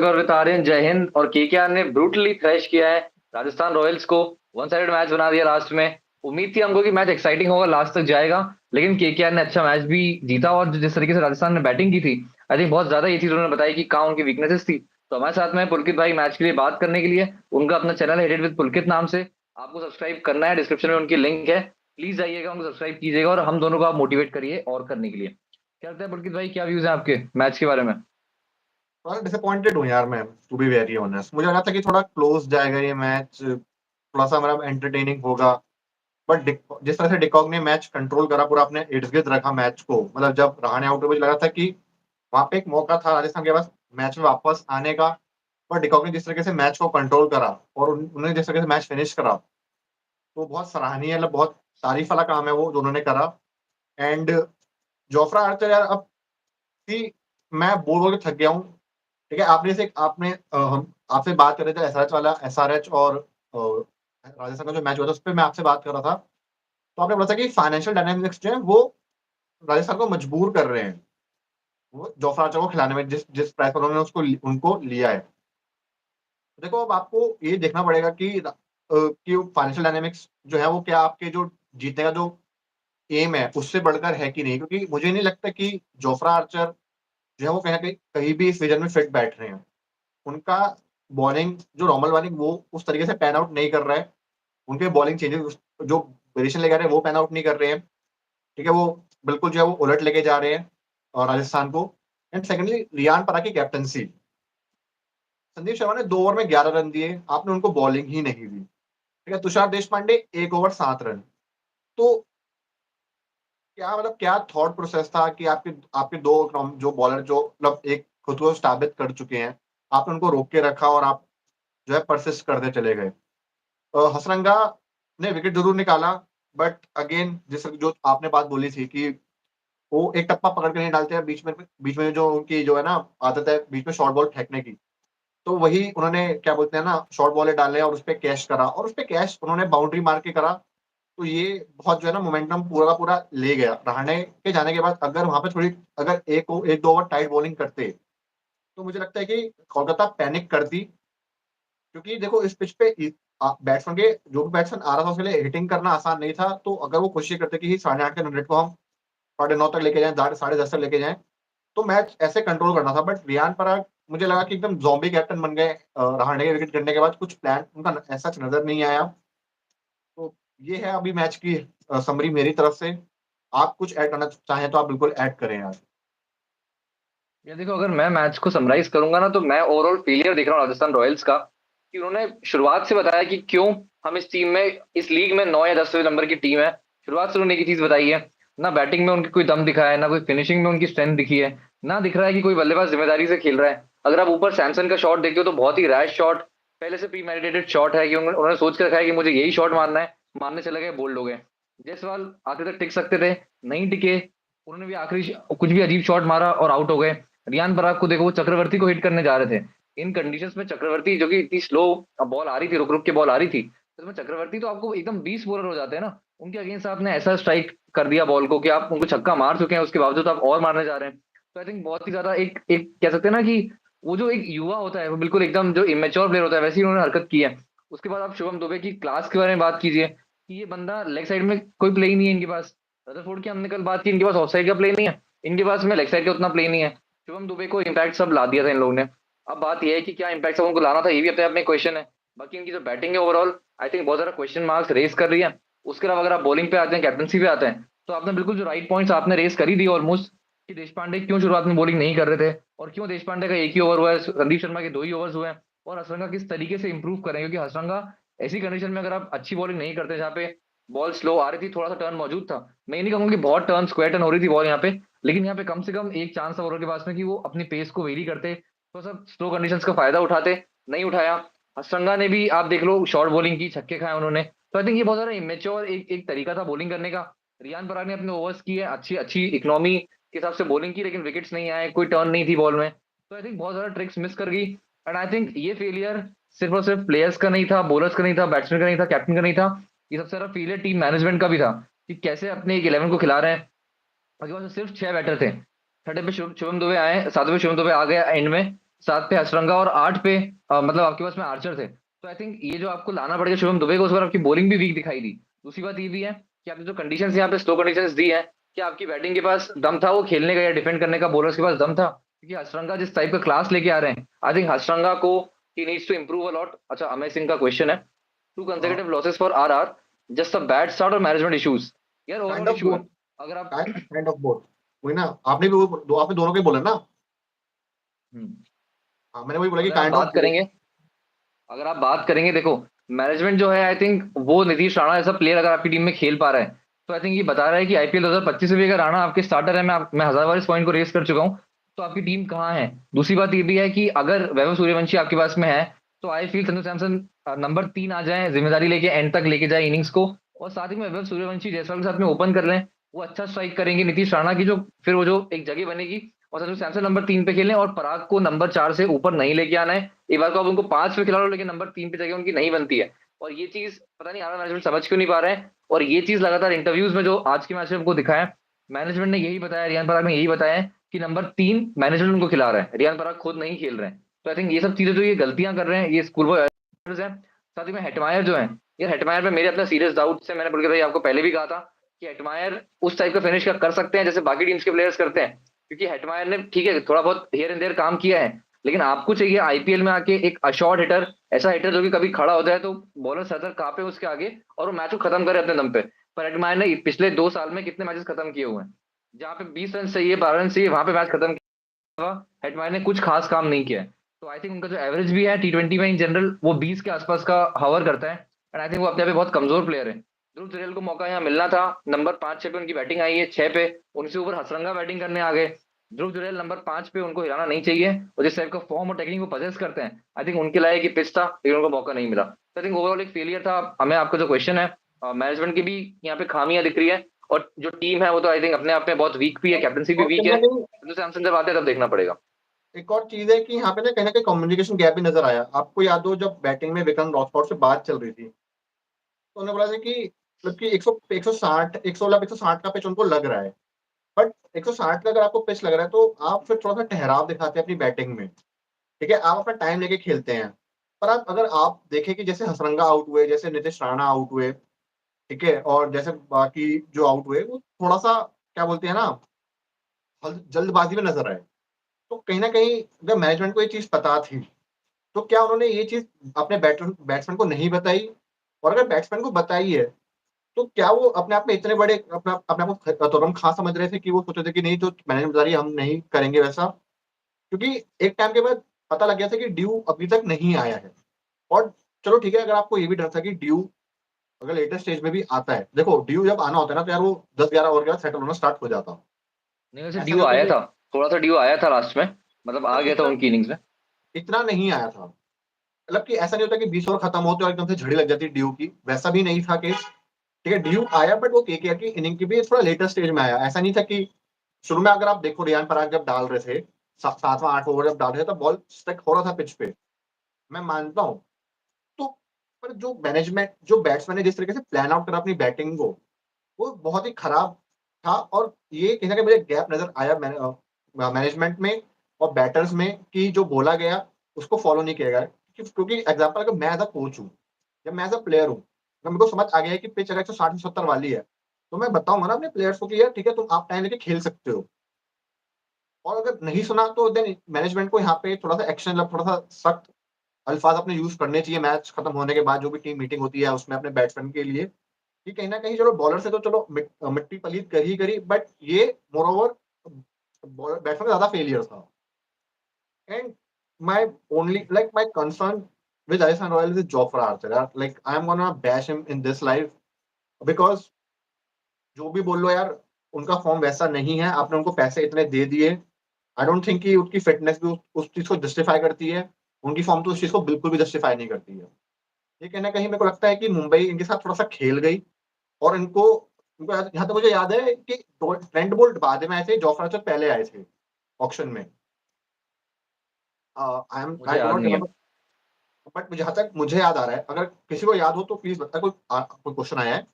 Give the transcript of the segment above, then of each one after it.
और वितारियन जय हिंद। और केकेआर ने ब्रूटली थ्रैश किया है राजस्थान रॉयल्स को। वन साइडेड मैच बना दिया लास्ट में। उम्मीद थी हमको कि मैच एक्साइटिंग होगा, लास्ट तक जाएगा। लेकिन केकेआर ने अच्छा मैच भी जीता, और जिस तरीके से राजस्थान ने बैटिंग की थी, आई थिंक बहुत ज्यादा ये चीज उन्होंने बताई कि कहाँ उनकी वीकनेसेस थी। तो हमारे साथ में पुलकित भाई मैच के लिए बात करने के लिए। उनका अपना चैनल है हिट विद पुलकित नाम से। आपको सब्सक्राइब करना है, डिस्क्रिप्शन में उनकी लिंक है। प्लीज जाइएगा, उनको सब्सक्राइब कीजिएगा और हम दोनों को आप मोटिवेट करिए और करने के लिए। क्या लगता है पुलकित भाई, क्या व्यूज है आपके मैच के बारे में? थोड़ा डिसअपॉइंटेड हूँ यार मैं, टू बी वेरी ऑनेस्ट। मुझे लगा था कि थोड़ा क्लोज जाएगा ये मैच, थोड़ा सा मतलब एंटरटेनिंग होगा। बट जिस तरह से डिकॉक ने मैच कंट्रोल करा, पूरा अपने इर्द गिर्द रखा मैच को, मतलब जब रहाणे आउट हुए मुझे लगा था कि वहां पे एक मौका था राजस्थान के पास मैच में वापस आने का। पर डिकॉक ने जिस तरीके से मैच को कंट्रोल करा और उन्होंने जिस तरीके से मैच फिनिश करा, तो बहुत सराहनीय, मतलब बहुत तारीफ वाला काम है वो जो उन्होंने करा। एंड जोफ्रा आर्चर यार, अब भी मैं बोल बोल के थक गया हूँ। ठीक है, आपने हम आपसे बात कर रहे थे एसआरएच वाला, एसआरएच और राजस्थान का जो मैच हुआ था उस पर मैं आपसे बात कर रहा था। तो आपने बोला था कि फाइनेंशियल डायनामिक्स जो है वो राजस्थान को मजबूर कर रहे हैं वो जोफ्रा आर्चर को खिलाने में, जिस जिस प्राइस पर उन्होंने उसको उनको लिया है। तो देखो, अब आपको ये देखना पड़ेगा कि फाइनेंशियल डायनामिक्स जो है वो क्या आपके जो जीतने का जो एम है उससे बढ़कर है कि नहीं, क्योंकि मुझे नहीं लगता कि जोफ्रा आर्चर जो है वो कहीं ना कहीं कहीं भी इस विजन में फिट बैठ रहे हैं। उनका बॉलिंग जो नॉर्मल बॉलिंग वो उस तरीके से पैन आउट नहीं कर रहा है। उनके बॉलिंग चेंजेस जो वेरिएशन लेकर रहे हैं वो पैन आउट नहीं कर रहे हैं। ठीक है, वो बिल्कुल जो है वो उलट लेके जा रहे हैं और राजस्थान को। एंड सेकंडली, रियान परा की कैप्टनसी। संदीप शर्मा ने 2 ओवर में 11 रन दिए, आपने उनको बॉलिंग ही नहीं दी। ठीक है, तुषार देश पांडे 1 ओवर 7 रन। तो क्या मतलब क्या थॉट प्रोसेस था कि आपके आपके दो जो बॉलर जो मतलब एक खुद को साबित कर चुके हैं, आपने उनको रोक के रखा और आप जो है परसिस्ट करते चले गए। हसरंगा ने विकेट जरूर निकाला, बट अगेन जिस जो आपने बात बोली थी कि वो एक टप्पा पकड़ के नहीं डालते हैं बीच में जो उनकी जो है ना आदत है बीच में शॉर्ट बॉल फेंकने की। तो वही उन्होंने क्या बोलते हैं ना शॉर्ट बॉल डाले और उस पर कैश करा, और उस पर कैश उन्होंने बाउंड्री मार के करा। तो ये बहुत जो है ना मोमेंटम पूरा का पूरा ले गया रहाणे के जाने के बाद। अगर वहां पे थोड़ी अगर एक दो ओवर टाइट बॉलिंग करते, तो मुझे लगता है कि कोलकाता पैनिक करती। क्योंकि देखो इस पिच पे बैट्समैन के जो भी बैट्समैन आ रहा था उसके लिए हिटिंग करना आसान नहीं था। तो अगर वो कोशिश करते कि 8.5 के रन रेट को हम 9.5 तक लेके जाएं, 10:30 तक लेके जाएं, तो मैच ऐसे कंट्रोल करना था। बट रियान पराग मुझे लगा कि एकदम जॉम्बी कैप्टन बन गए। रहाणे के विकेट गिरने के बाद कुछ प्लान उनका ऐसा नजर नहीं आया। तो ये है अभी मैच की समरी मेरी तरफ से। आप कुछ ऐड करना चाहें तो आप बिल्कुल ऐड करें यार। ये देखो, अगर मैं मैच को समराइज करूंगा ना, तो मैं ओवरऑल फेलियर देख रहा हूँ राजस्थान रॉयल्स का। कि उन्होंने शुरुआत से बताया कि क्यों हम इस टीम में, इस लीग में 9 या 10वें नंबर की टीम है। शुरुआत से उन्होंने एक ही चीज बताई है। ना बैटिंग में उनकी कोई दम दिखा है, ना कोई फिनिशिंग में उनकी स्ट्रेंथ दिखी है। ना दिख रहा है कि कोई बल्लेबाज जिम्मेदारी से खेल रहा है। अगर आप ऊपर सैमसन का शॉट देखते हो तो बहुत ही रैश शॉट, पहले से प्री मेडिटेटेड शॉट है कि उन्होंने सोच के रखा है कि मुझे यही शॉट मारना है। मारने चले गए, बोल्ड हो गए। जायसवाल आखिर तक टिक सकते थे, नहीं टिके। उन्होंने भी आखिरी कुछ भी अजीब शॉट मारा और आउट हो गए। रियान पराग को देखो, वो चक्रवर्ती को हिट करने जा रहे थे। इन कंडीशंस में चक्रवर्ती, जो कि इतनी स्लो बॉल आ रही थी, रुक रुक के बॉल आ रही थी, तो उसमें चक्रवर्ती तो आपको एकदम 20 बॉलर हो जाते हैं ना। उनके अगेंस्ट आपने ऐसा स्ट्राइक कर दिया बॉल को कि आप उनको छक्का मार चुके हैं, उसके बावजूद आप और मारने जा रहे हैं। तो आई थिंक बहुत ही ज्यादा एक एक कह सकते हैं ना कि वो जो एक युवा होता है वो बिल्कुल एकदम जो इमेच्योर प्लेयर होता है, वैसे ही उन्होंने हरकत की है। उसके बाद आप शुभम दुबे की क्लास के बारे में बात कीजिए कि ये बंदा लेग साइड में कोई प्ले ही नहीं है इनके पास। रदरफोर्ड की हमने कल बात की, इनके पास ऑफ साइड का प्ले नहीं है। इनके पास में लेग साइड का उतना प्ले नहीं है। शुभम दुबे को इम्पैक्ट सब ला दिया था इन लोगों ने। अब बात यह है कि क्या इम्पैक्ट सब उनको लाना था, ये भी अपने आप में क्वेश्चन है। बाकी इनकी जो बैटिंग है ओवरऑल, आई थिंक बहुत सारा क्वेश्चन मार्क्स रेस कर रही है। उसके अलावा अगर आप बॉलिंग पे आते हैं, कैप्टनसी पे आते हैं, तो आपने बिल्कुल जो राइट पॉइंट्स आपने रेस कर ही दी ऑलमोस्ट। कि देश पांडे क्यों शुरुआत में बॉलिंग नहीं कर रहे थे, और क्यों देश पांडे का एक ही ओवर हुआ है, संदीप शर्मा के 2 ही ओवर्स हुए हैं। और हसरंगा किस तरीके से इंप्रूव करें, क्योंकि हसरंगा ऐसी कंडीशन में अगर आप अच्छी बॉलिंग नहीं करते, जहाँ पे बॉल स्लो आ रही थी, थोड़ा सा टर्न मौजूद था। मैं ये नहीं कहूंगा कि बहुत टर्न स्क्वायर टर्न हो रही थी बॉल यहाँ पे, लेकिन यहाँ पे कम से कम एक चांस था ओवर के पास में कि वो अपनी पेस को वेरी करते, तो सब स्लो कंडीशंस का फायदा उठाते। नहीं उठाया। हसरंगा ने भी आप देख लो शॉर्ट बॉलिंग की, छक्के खाए उन्होंने। तो आई थिंक ये बहुत ज्यादा इमेच्योर एक तरीका था बॉलिंग करने का। रियान पराग ने अपने ओवर्स की है, अच्छी अच्छी इकोनॉमी के हिसाब से बॉलिंग की, लेकिन विकेट्स नहीं आए, कोई टर्न नहीं थी बॉल में। तो आई थिंक बहुत ज्यादा ट्रिक्स मिस कर गई। एंड आई थिंक ये फेलियर सिर्फ और सिर्फ प्लेयर्स का नहीं था, बॉलर्स का नहीं था, बैट्समैन का नहीं था, कैप्टन का नहीं था। ये सबसे ज्यादा फेलियर टीम मैनेजमेंट का भी था। कि कैसे अपने एक 11 को खिला रहे हैं। उसके पास सिर्फ 6 बैटर थे। छठे पे शुभम दुबे आए, सातवें पे शुभम दुबे आ गया एंड में। सात पे हसरंगा और आठ पे मतलब आपके पास में आर्चर थे। तो आई थिंक ये जो आपको लाना पड़ेगा शुभम दुबे को, उस बार आपकी बॉलिंग भी वीक दिखाई दी। दूसरी बात ये भी है कि आपने जो कंडीशंस यहाँ पे स्लो कंडीशंस दी है, कि आपकी बैटिंग के पास दम था वो खेलने का या डिफेंड करने का, बॉलर्स के पास दम था? क्योंकि हसरंगा जिस टाइप का क्लास लेके आ रहे हैं, आई थिंक हसरंगा को he needs to improve a lot. अच्छा, अमय सिंह का क्वेश्चन है, two consecutive losses for R, just a bad start और मैनेजमेंट इश्यूज? यार काइंड ओवरऑल ऑफ इशू है। बोथ, अगर आप काइंड ऑफ बोथ। वही ना, आपने भी आपने दोनों के बोला ना। हम्म, हाँ, मैंने वही बोला कि अगर आप काइंड ऑफ बात बोथ। करेंगे, अगर आप बात करेंगे देखो, मैनेजमेंट जो है आई थिंक वो नीतीश राणा जैसा प्लेयर अगर आपकी टीम में खेल पा रहा है, तो आई थिंक ये बता रहा है कि आईपीएल 2025 में भी अगर राणा आपके स्टार्टर है, मैं हजार बार इस पॉइंट को रेस कर चुका हूँ, तो आपकी टीम कहाँ है? दूसरी बात ये भी है कि अगर वैभव सूर्यवंशी आपके पास में है, तो I feel Sanju Samson number 3 आ जाए, जिम्मेदारी लेके एंड तक लेके जाए इनिंग्स को, और साथ ही में वैभव सूर्यवंशी जायसवाल के साथ में ओपन कर लें, वो अच्छा स्ट्राइक करेंगे नीतीश राणा की, जो फिर वो जो एक जगह बनेगी, और संजू सैमसन नंबर 3 पे खेलें और पराग को नंबर 4 से ऊपर नहीं लेके आना है। एक बार को आप उनको 5 पे खिला लो, लेकिन नंबर 3 पे जगह उनकी नहीं बनती है। और ये चीज पता नहीं आर मैनेजमेंट समझ क्यों नहीं पा रहे हैं, और ये चीज लगातार इंटरव्यूज में जो आज के मैच में हमको दिखाया, मैनेजमेंट ने यही बताया, रियान पराग ने यही बताया है कि नंबर 3 मैनेजमेंट उनको खिला रहा है, रियान पराग खुद नहीं खेल रहे हैं। तो आई थिंक ये सब चीजें जो ये गलतियां कर रहे हैं ये स्कूल बॉय हैं। साथ ही में हेटमायर जो है, यार हेटमायर में मेरे अपना सीरियस डाउट है, मैंने बल्कि भाई आपको पहले भी कहा था कि हेटमायर उस टाइप का फिनिश का कर सकते हैं जैसे बाकी टीम्स के प्लेयर्स करते हैं। क्योंकि हेटमायर ने ठीक है थोड़ा बहुत हियर एंड देयर काम किया है, लेकिन आपको चाहिए आईपीएल में आके एक अशॉर्ट हिटर, ऐसा हिटर जो कि कभी खड़ा हो जाए तो बॉलर सर कांपे उसके आगे और वो मैच को खत्म करे अपने दम पे। पर हेटमायर ने पिछले 2 साल में कितने मैचेस खत्म किए हुए हैं, जहाँ पे 20 रन चाहिए, 12 रन चाहिए, वहां पे मैच खत्म किया। हेटमायर ने कुछ खास काम नहीं किया है। तो आई थिंक उनका जो एवरेज भी है टी20 में इन जनरल वो 20 के आसपास का हवर करता है। एंड आई थिंक वो अपने आप में बहुत कमजोर प्लेयर है। ध्रुव जुरैल को मौका यहाँ मिलना था, नंबर 5 6 पे उनकी बैटिंग आई है, 6 पे उनसे ऊपर हसरंगा बैटिंग करने आ गए। ध्रुव जुरैल नंबर 5 पे उनको हिलाना नहीं चाहिए, और जिस टाइप का फॉर्म और टेक्निक वो पजेस करते हैं, आई थिंक उनके लायक ही पिच था, लेकिन उनको मौका नहीं मिला। तो आई थिंक ओवरऑल एक फेलियर था। हमें आपका जो क्वेश्चन है, मैनेजमेंट की भी यहाँ पे खामियां दिख रही है, और जो टीम है वो तो आई थिंक अपने आप में बहुत वीक भी है, कैप्टनसी भी और वीक कहीं ना है। कहीं संजू सैमसन जब आते हैं तब देखना पड़ेगा। एक और चीज है कि यहाँ पे ना कहीं कम्युनिकेशन गैप भी नजर आया। आपको याद हो जब बैटिंग में विक्रम रॉथफोर्ड से बात चल रही थी, तो उन्होंने बोला था कि मतलब कि 160 160 का पिच उनको लग रहा है। बट 160 का अगर आपको पिच लग रहा है तो आप फिर थोड़ा सा ठहराव दिखाते हैं अपनी बैटिंग में। ठीक है, आप अपना टाइम लेके खेलते हैं। पर आप अगर आप देखें कि जैसे हसरंगा आउट हुए, जैसे नीतीश राणा आउट हुए, ठीक है, और जैसे बाकी जो आउट हुए, वो थोड़ा सा क्या बोलते हैं ना, जल्दबाजी में नजर आए। तो कहीं ना कहीं अगर मैनेजमेंट को ये चीज पता थी, तो क्या उन्होंने ये चीज अपने बैट्समैन को नहीं बताई? और अगर बैट्समैन को बताई है, तो क्या वो अपने आप में इतने बड़े अपने आप को तुरंत खा समझ रहे थे कि वो सोच रहे थे कि नहीं, जो मैनेजमेंट बता रही है हम नहीं करेंगे वैसा? क्योंकि एक टाइम के बाद पता लग गया था कि ड्यू अभी तक नहीं आया है। और चलो ठीक है, अगर आपको ये भी डर था कि ड्यू अगर लेटेस्ट स्टेज में भी आता है, देखो ड्यू जब आना होता है ना, तो यार वो 10-11 ओवर के बाद सेटल होना स्टार्ट हो जाता। नहीं, वैसे ऐसा ड्यू नहीं होता आया कि था, थोड़ा सा ड्यू आया था लास्ट में, मतलब आ मतलब गया था इतना उनकी इनिंग्स में। इतना नहीं आया था। मतलब कि ऐसा नहीं होता कि 20 ओवर खत्म होते और एकदम से झड़ी लग जाती ड्यू की, वैसा भी नहीं था केस। ठीक है, ड्यू आया, बट वो केकेआर की इनिंग की भी थोड़ा लेटर स्टेज में आया। ऐसा नहीं था कि शुरू में, अगर आप देखो रियान पराग जब डाल रहे थे, 7वां 8वां ओवर जब डाल रहे थे, तो बॉल स्टक हो रहा था पिच पे, मैं मानता हूँ। तो पर जो मैनेजमेंट, जो बैट्समैन ने जिस तरीके से प्लान आउट करा अपनी बैटिंग को, वो बहुत ही खराब था। और ये कहीं ना कहीं मुझे गैप नजर आया मैनेजमेंट में और बैटर्स में, कि जो बोला गया उसको फॉलो नहीं किया गया। क्योंकि एग्जाम्पल, अगर मैं एज अ कोच हूँ या मैं एज अ प्लेयर हूँ, अगर मेरे को समझ आ गया है कि पिच अगर 160 से 70 वाली है, तो मैं बताऊंगा ना अपने प्लेयर्स को कि यार ठीक है, तुम आप टाइम लेके खेल सकते हो। और अगर नहीं सुना तो देन मैनेजमेंट को यहाँ पे थोड़ा सा एक्शन, मतलब थोड़ा सा सख्त अल्फाज अपने यूज करने चाहिए मैच खत्म होने के बाद, जो भी टीम मीटिंग होती है उसमें अपने बैट्समैन के लिए, कि कहीं ना कहीं चलो बॉलर से तो चलो मिट्टी पलीत कर ही करी, बट ये मोर ओवर बॉलर बैट्समैन ज्यादा फेलियर था। And my only like my concern with Rajasthan Royals is Jofra Archer. Like I'm gonna bash him in this live because जो भी बोल लो यार, उनका फॉर्म वैसा नहीं है। आपने उनको पैसे इतने दे दिए, आई डोंट थिंक कि उनकी फिटनेस भी उस चीज को जस्टिफाई करती है। उनकी फॉर्म तो उस चीज को बिल्कुल भी जस्टिफाई नहीं करती है। ये कहीं ना कहीं मेरे को लगता है कि मुंबई इनके साथ थोड़ा सा खेल गई। और इनको इनको यहाँ तक मुझे याद है कि ट्रेंट बोल्ट बाद में आए थे, जोफ्रा आर्चर पहले आए थे ऑक्शन में। मुझे आई डो याद नॉट नहीं है। रिमेम्बर, बट जहां तक मुझे याद आ रहा है, अगर किसी को याद हो तो प्लीज बता। कोई क्वेश्चन आया है,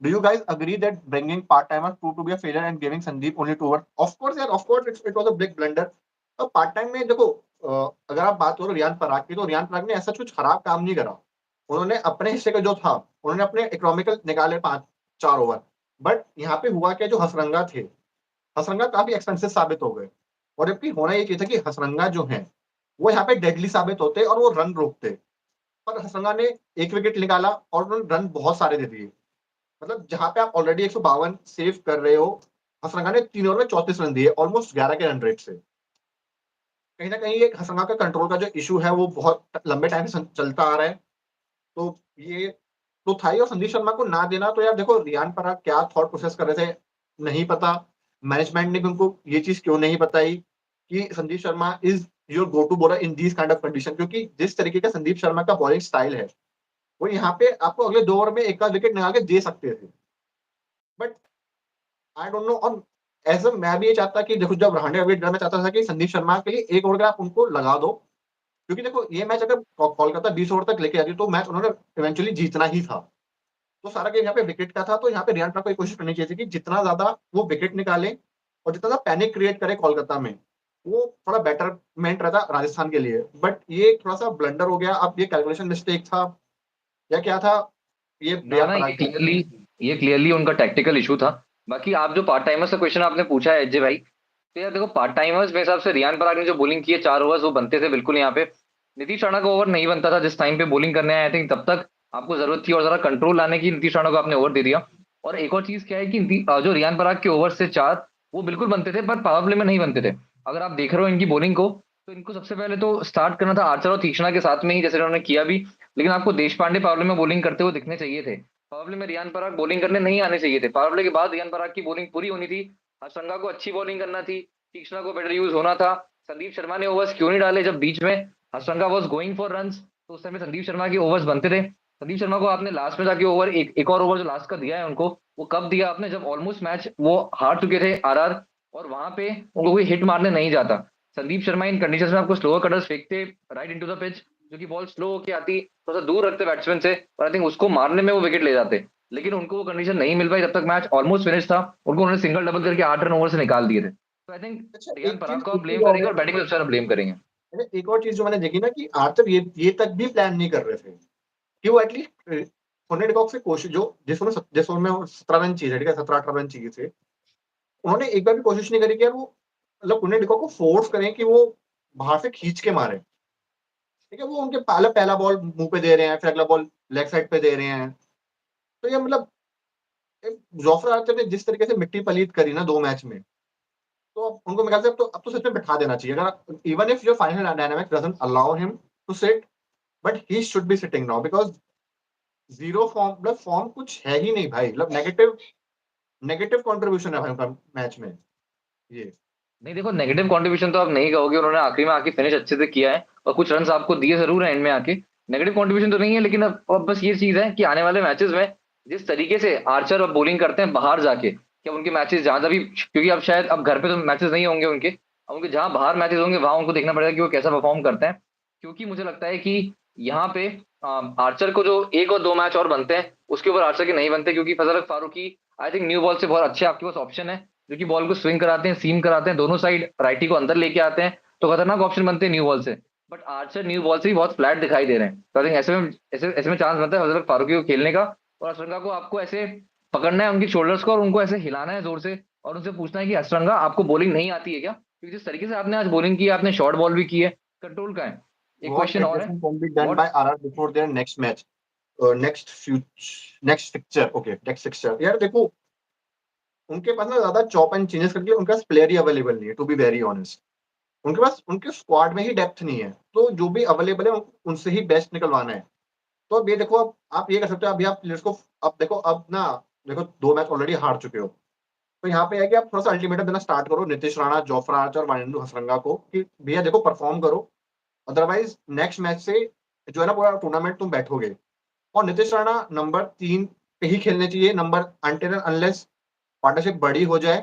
do you guys agree that bringing part timer prove to be a failure and giving Sandeep only 2 over? Of course यार, of course it was a big blunder. अब पार्ट टाइम में देखो, अगर आप बात करो रियान पराग की, तो रियान पराग ने ऐसा कुछ खराब काम नहीं करा। उन्होंने अपने हिस्से का जो था, उन्होंने अपने इकोनॉमिकल निकाले 5-4 ओवर। बट यहाँ पे हुआ क्या, जो हसरंगा थे, हसरंगा काफी एक्सपेंसिव साबित हो गए। और जबकि होना ये चाहिए था कि हसरंगा जो है वो यहाँ पे डेडली साबित होते और वो रन रोकते। पर हसरंगा ने 1 विकेट निकाला और उन्होंने रन बहुत सारे दे दिए। मतलब जहां पे आप ऑलरेडी 152 सेव कर रहे हो, हसरंगा ने 3 ओवर में 34 रन दिए, ऑलमोस्ट 11 के रन रेट से। कहीं ना कहीं एक हसरंगा का कंट्रोल का जो इशू है वो बहुत लंबे टाइम से चलता आ रहा है। तो ये तो था ही। और संदीप शर्मा को ना देना, तो यार देखो रियान पराग क्या थॉट प्रोसेस कर रहे थे नहीं पता। मैनेजमेंट ने भी उनको ये चीज क्यों नहीं बताई कि Sandeep Sharma is your go to bowler in these kind of condition, क्योंकि जिस तरीके का संदीप शर्मा का बॉलिंग स्टाइल है, वो यहाँ पे आपको अगले 2 ओवर में एक विकेट निकाल के दे सकते थे। But I don't know. और ऐसा मैं भी ये चाहता कि देखो, जब रहाणे अभी मैं चाहता था कि संदीप शर्मा के लिए 1 ओवर का आप उनको लगा दो, क्योंकि देखो ये मैच अगर कोलकाता 20 ओवर तक लेके आती तो मैच उन्होंने इवेंचुअली जीतना ही था। तो सारा गेम यहाँ पे विकेट का था। तो यहाँ पे रियान पराग को ये कोशिश करनी चाहिए थी कि जितना ज्यादा वो विकेट निकाले और जितना ज्यादा पैनिक क्रिएट करे कोलकाता में, वो थोड़ा बेटरमेंट रहता राजस्थान के लिए। बट ये थोड़ा सा ब्लंडर हो गया। अब ये कैलकुलेशन मिस्टेक था या क्या था, ये ना रियान ना, पराग को। ये क्लियरली उनका टैक्टिकल इशू था। बाकी आप जो पार्ट टाइमर्स का क्वेश्चन आपने पूछा है अजय भाई, तो यार देखो पार्ट टाइमर्स मेरे हिसाब से रियान पराग ने जो बॉलिंग की है 4 ओवर्स वो बनते थे बिल्कुल यहाँ पे। नीतीश राणा का ओवर नहीं बनता था जिस टाइम पे बॉलिंग करने आए थे, तब तक आपको जरूरत थी और जरा कंट्रोल लाने की, नीतीश राणा को आपने ओवर दे दिया। और एक और चीज क्या है कि जो रियान पराग के ओवर से 4 वो बिल्कुल बनते थे, पर पावर प्ले में नहीं बनते थे। अगर आप देख रहे हो इनकी बॉलिंग को, तो इनको सबसे पहले तो स्टार्ट करना था आर्चर और तीक्ष्णा के साथ में ही, जैसे उन्होंने किया भी। लेकिन आपको देश पांडे पावर प्ले में बॉलिंग करते हुए दिखने चाहिए थे। पावर प्ले में रियान पराग बॉलिंग करने नहीं आने चाहिए थे, पावर प्ले के बाद रियान पराग की बॉलिंग पूरी होनी थी। हसरंगा को अच्छी बॉलिंग करना थी, तीक्ष्णा को बेटर यूज होना था। संदीप शर्मा ने ओवर्स क्यों नहीं डाले जब बीच में Hasaranga was going for run, तो उस समय संदीप शर्मा के ओवर्स बनते थे। संदीप शर्मा को आपने लास्ट में जाके ओवर एक और ओवर जो लास्ट का दिया है उनको, वो कब दिया आपने, जब ऑलमोस्ट मैच वो हार चुके थे आरआर, और वहां पे उनको कोई हिट मारने नहीं जाता। संदीप शर्मा इन कंडीशंस में आपको स्लोअर कटर्स फेंकते राइट इनटू द पिच, जो कि बॉल स्लो होके आती, थोड़ा सा दूर रखते बैट्समैन से, और आई थिंक उसको मारने में वो विकेट ले जाते। लेकिन उनको वो कंडीशन नहीं मिल पाई, जब तक मैच ऑलमोस्ट फिनिश था उनको उन्होंने सिंगल डबल करके 8 रन ओवर से निकाल दिए थे। तो आई थिंक अच्छा, रियान एक पराग चीज को आप एक चीज ब्लेम और करेंगे है। और बैटिंग को ब्लेम करेंगे। एक और चीज जो मैंने देखी ना, कि आर्चर ये तक भी प्लान नहीं कर रहे थे कि वो एटलीस्ट पुणे डिकॉक से कोशिश, जो जिस ओवर में 17 रन चाहिए, ठीक है, 17-18 रन चाहिए थे, उन्होंने एक बार भी कोशिश नहीं करी कि यार वो, मतलब पुणे डिकॉक को फोर्स करें कि वो बाहर से खींच के मारे। ठीक है, वो उनके पहला बॉल मुंह पे दे रहे हैं, फिर अगला बॉल लेग साइड पे दे रहे हैं। तो ये मतलब जोफ्रा आर्चर ने जिस तरीके से मिट्टी पलीत करी ना 2 मैच में, तो उनको मेरे ख्याल से अब तो सच में बैठा देना चाहिए। अगर even if your final dynamics doesn't allow him to sit, but he should be sitting now, because zero form, मतलब फॉर्म कुछ है ही नहीं भाई। मतलब नेगेटिव नेगेटिव कंट्रीब्यूशन है भाई उनका मैच में ये। नहीं देखो, नेगेटिव कंट्रीब्यूशन तो आप नहीं कहोगे, उन्होंने आखिरी में आके फिनिश अच्छे से किया है और कुछ रन आपको दिए जरूर है एंड में आके। नेगेटिव कंट्रीब्यूशन तो नहीं है, लेकिन अब बस ये चीज है कि आने वाले मैचेस में जिस तरीके से आर्चर अब बॉलिंग करते हैं बाहर जाके, क्या उनके मैचेस जहां भी, क्योंकि अब शायद अब घर पे तो मैचेस नहीं होंगे उनके, अब उनके जहां बाहर मैचेस होंगे वहां उनको देखना पड़ेगा कि वो कैसा परफॉर्म करते हैं। क्योंकि मुझे लगता है कि यहाँ पे आर्चर को जो 1 और 2 मैच और बनते हैं उसके ऊपर आर्चर के नहीं बनते, क्योंकि Fazal Farooqi I think new ball से बहुत अच्छे आपके पास ऑप्शन है, जो कि बॉल को स्विंग कराते हैं, सीम कराते हैं, दोनों साइड राइटी को अंदर लेके आते हैं, तो खतरनाक ऑप्शन बनते हैं न्यू बॉल से। बट आर्चर न्यू बॉल से भी बहुत फ्लैट दिखाई दे रहे हैं, तो आई थिंक ऐसे में चांस बनता है फजल फारूकी को खेलने का। और अशरंगा को आपको ऐसे पकड़ना है उनकी शोल्डर्स को और उनको ऐसे हिलाना है जोर से, और उनसे पूछना है कि अशरंगा आपको बॉलिंग नहीं आती है क्या, क्योंकि जिस तरीके से आपने आज बॉलिंग की है, आपने शॉर्ट बॉल भी की है, कंट्रोल का है। एक What क्वेश्चन और है। adjustment can be done what by RR before their next match? Next fixture, okay, next fixture. यार देखो, उनके पास ना ज्यादा चॉप एंड चेंजेस करके उनका प्लेयर ही अवेलेबल नहीं है, टू बी वेरी ऑनेस्ट। उनके पास उनके स्क्वाड में ही डेप्थ नहीं है, तो जो भी अवेलेबल है उनसे ही बेस्ट निकलवाना है। तो अब ये देखो, अब आप ये कर सकते हो, अभी आप प्लेयर्स को, अब देखो, अब ना, देखो 2 मैच ऑलरेडी हार चुके हो, तो यहाँ पे है कि आप थोड़ा सा अल्टीमेटम देना स्टार्ट करो नीतीश राणा, जोफ्रा आर्चर और वानिंदु हसरंगा को, कि भैया देखो परफॉर्म करो, अदरवाइज नेक्स्ट मैच से जो है ना पूरा टूर्नामेंट तुम बैठोगे। और नीतीश राणा नंबर 3 पे ही खेलने चाहिए, नंबर अनटिल अनलेस पार्टनरशिप बड़ी हो जाए।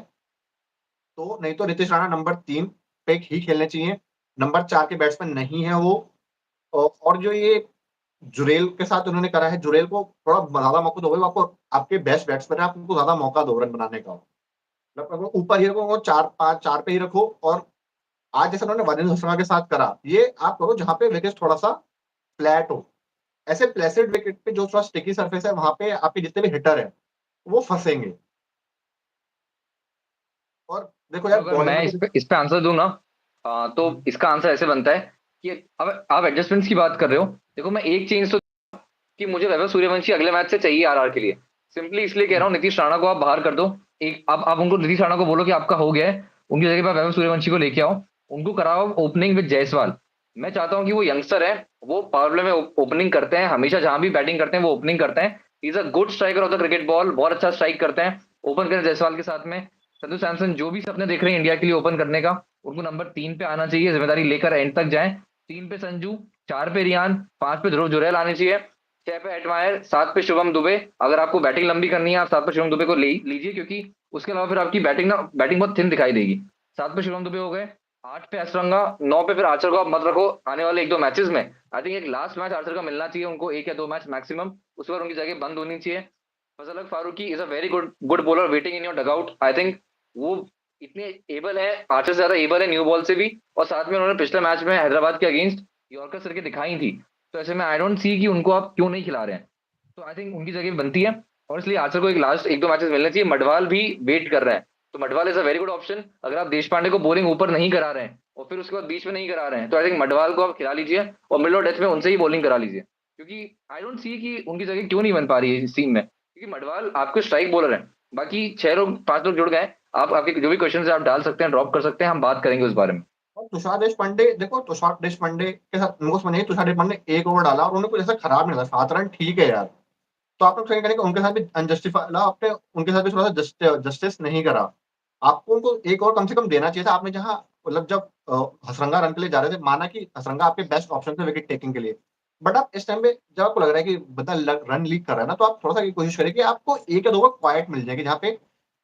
तो नहीं तो नीतीश राणा नंबर 3 पे ही खेलने चाहिए। नंबर 4 के बैट्समैन नहीं है वो। और जो ये जुरेल के साथ उन्होंने करा है, जुरेल को थोड़ा ज्यादा मौका दो भाई, आपको आपके बेस्ट बैट्समैन है, आप उनको ज्यादा मौका दो रन बनाने का। मतलब ऊपर ही रखो, 4-5-4 पे ही रखो, और आज जैसे उन्होंने वरिंदर शर्मा के साथ करा, ये आप करो जहाँ पे विकेट थोड़ा सा फ्लैट हो, ऐसे प्लेसिड विकेट पे जो थोड़ा स्टिकी सरफेस है वहां पे आपके जितने भी हिटर है वो फंसेंगे। और देखो तो यार अगर बॉलिंग मैं में तो इस पे आंसर दूं ना, तो इसका आंसर ऐसे बनता है कि अब आप एडजस्टमेंट्स की बात कर रहे हो। देखो मैं एक चेंज तो कि मुझे वैभव सूर्यवंशी अगले मैच से चाहिए आरआर के लिए। सिंपली इसलिए कह रहा हूँ, नीतीश राणा को आप बाहर कर दो। एक आप उनको, नीतीश राणा को बोलो कि आपका हो गया है, उनकी जगह पर वैभव सूर्यवंशी को लेके आओ, उनको कराओ ओपनिंग विद जायसवाल। मैं चाहता हूँ कि वो यंगस्टर है, वो पावर प्ले में ओपनिंग करते हैं, हमेशा जहां भी बैटिंग करते हैं वो ओपनिंग करते हैं। Is a good striker of the cricket ball, बहुत अच्छा स्ट्राइक करते हैं। ओपन करें जायसवाल के साथ में। संजू सैमसन जो भी सपने देख रहे हैं इंडिया के लिए ओपन करने का, उनको नंबर 3 पे आना चाहिए, जिम्मेदारी लेकर एंड तक जाएं। 3 पे संजू, 4 पे रियान, 5 पे ध्रुव जुरैल आनी चाहिए, 6 पे एडमायर, 7 पे शुभम दुबे। अगर आपको बैटिंग लंबी करनी है आप 7 पे शुभम दुबे को ले लीजिए, क्योंकि उसके अलावा फिर आपकी बैटिंग बहुत थिन दिखाई देगी। 7 पे शुभम दुबे हो गए, 8 पे असरंगा, 9 पे फिर आर्चर को आप मत रखो आने वाले एक दो मैचेस में। आई थिंक एक लास्ट मैच आर्चर का मिलना चाहिए उनको, एक या दो मैच मैक्सिमम, उसके बाद उनकी जगह बंद होनी चाहिए। Fazal Farooqi is a very good good bowler waiting in your dugout. I think वो इतने एबल है, आर्चर से ज्यादा एबल है न्यू बॉल से भी। और साथ में उन्होंने पिछले मैच में हैदराबाद के अगेंस्ट यॉर्कर करके दिखाई थी। तो ऐसे में आई डोंट सी कि उनको आप क्यों नहीं खिला रहे हैं। तो आई थिंक उनकी जगह बनती है। और इसलिए आर्चर को एक लास्ट एक दो मैचेस मिलने चाहिए। मडवाल भी वेट कर रहे हैं, तो Madhwal is a very good option. अगर आप देश पांडे को बॉलिंग ऊपर नहीं करा रहे हैं और फिर उसके बाद बीच में नहीं करा रहे हैं, तो आई थिंक मडवाल को आप खिला लीजिए और मिड और डेथ में उनसे ही बॉलिंग करा लीजिए। क्योंकि आई डोंट सी कि उनकी जगह क्यों नहीं बन पा रही है इस टीम में, क्योंकि मडवाल आपके स्ट्राइक बॉलर है। बाकी 6 लोग 5 लोग जुड़ गए। आप आपके जो भी क्वेश्चन है आप डाल सकते हैं, ड्रॉप कर सकते हैं, हम बात करेंगे उस बारे में। और तुषार देशपांडे, देखो तुषार देशपांडे के साथ उनको समझिए, तुषार देशपांडे ने एक ओवर डाला और उन्होंने कुछ ऐसा खराब नहीं लगा, 7 रन ठीक है यार। तो आप लोग सही करेंगे, उनके साथ भी अनजस्टिफाइड आपने उनके साथ भी थोड़ा सा जस्टिस नहीं करा। आपको उनको एक और कम से कम देना चाहिए था। आपने जहाँ मतलब जब हसरंगा रन के लिए जा रहे थे, माना कि हसरंगा आपके बेस्ट ऑप्शन थे विकेट टेकिंग के लिए, बट आप इस टाइम पे जब आपको लग रहा है कि बंदा रन लीक कर रहा है ना, तो आप थोड़ा सा ये कोशिश करें कि आपको एक या दो ओवर क्वाइट मिल जाएगी, जहाँ पे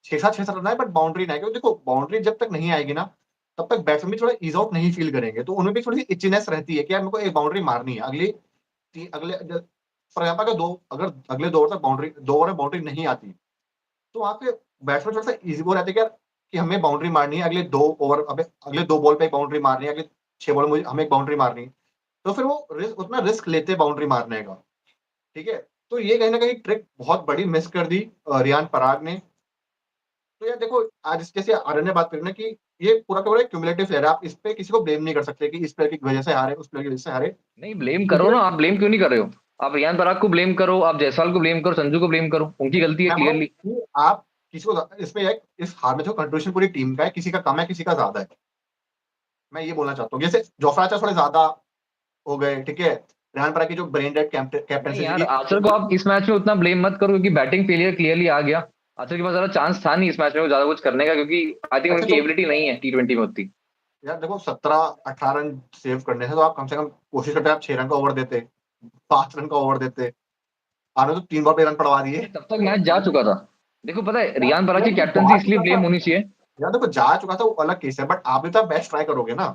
6-7 रन आए बट बाउंड्री ना आए। क्योंकि देखो बाउंड्री जब तक नहीं आएगी ना, तब तक बैट्समैन भी थोड़ा ईज आउट नहीं फील करेंगे, तो उन्हें भी थोड़ी सी इचीनेस रहती है कि यार मेरे को एक बाउंड्री मारनी है अगली अगले फॉर एग्जाम्पल अगर अगले 2 ओवर तक बाउंड्री 2 ओवर में बाउंड्री नहीं आती, तो वहाँ पे बैट्समैन थोड़ा सा इजी वो रहता है कि यार कि हमें बाउंड्री मारनी है अगले 2 ओवर, अगले 2 बॉल पे एक बाउंड्री मारनी है, अगले 6 बॉल में हमें एक बाउंड्री मारनी है। तो फिर वो उतना रिस्क लेते हैं बाउंड्री मारने का। ठीक है, तो ये कहीं ना कहीं ट्रिक बहुत बड़ी मिस कर दी रियान पराग ने। तो यार देखो, आज जैसे आर्यन ने बात करी ना कि ये पूरा का पूरा क्यूमुलेटिव प्लेयर है, आप इस पे किसी को ब्लेम नहीं कर सकते कि इस प्लेयर की वजह से हारे, उस प्लेयर की वजह से हारे। नहीं ब्लेम करो ना, क्रिकेट आप ब्लेम क्यों नहीं कर रहे हो? आप रियान पराग को ब्लेम करो, आप जायसवाल को ब्लेम करो, संजू को ब्लेम करो, उनकी गलती है मैं बोला क्लियरली। कि आप किसी को इसमें इस हार में जो कंट्रीब्यूशन पूरी टीम का है, किसी का कम है किसी का ज्यादा है, मैं ये बोलना चाहता हूँ। जैसे जोफ्रा आर्चर थोड़े ज्यादा हो गए, ठीक है, रेहान पराग की जो ब्रेन डेड नहीं कैप्टनसी थी यार, कि आर्चर को आप इस मैच में उतना ब्लेम मत करो, क्योंकि बैटिंग फेलियर क्लियरली आ गया। आर्चर के पास ज्यादा चांस था नहीं इस मैच में ज्यादा कुछ करने का, क्योंकि आई थिंक अच्छा उनकी चलो एबिलिटी नहीं है T20 में उतनी। यार, देखो 17-18 रन सेव करने थे तो आप कम से कम कोशिश करते आप 6 रन का ओवर देते, 5 रन का ओवर देते। आपने तो 3 बॉल पे रन पड़वा दिए। नहीं, तब तक मैच जा चुका था। देखो पता है, यार रियान पराग यार की देखो कैप्टनसी जा इसलिए चुका था, ब्लेम होनी चाहिए। यार देखो जा चुका था वो अलग केस है, बट आप भी तो बेस्ट ट्राई करोगे ना।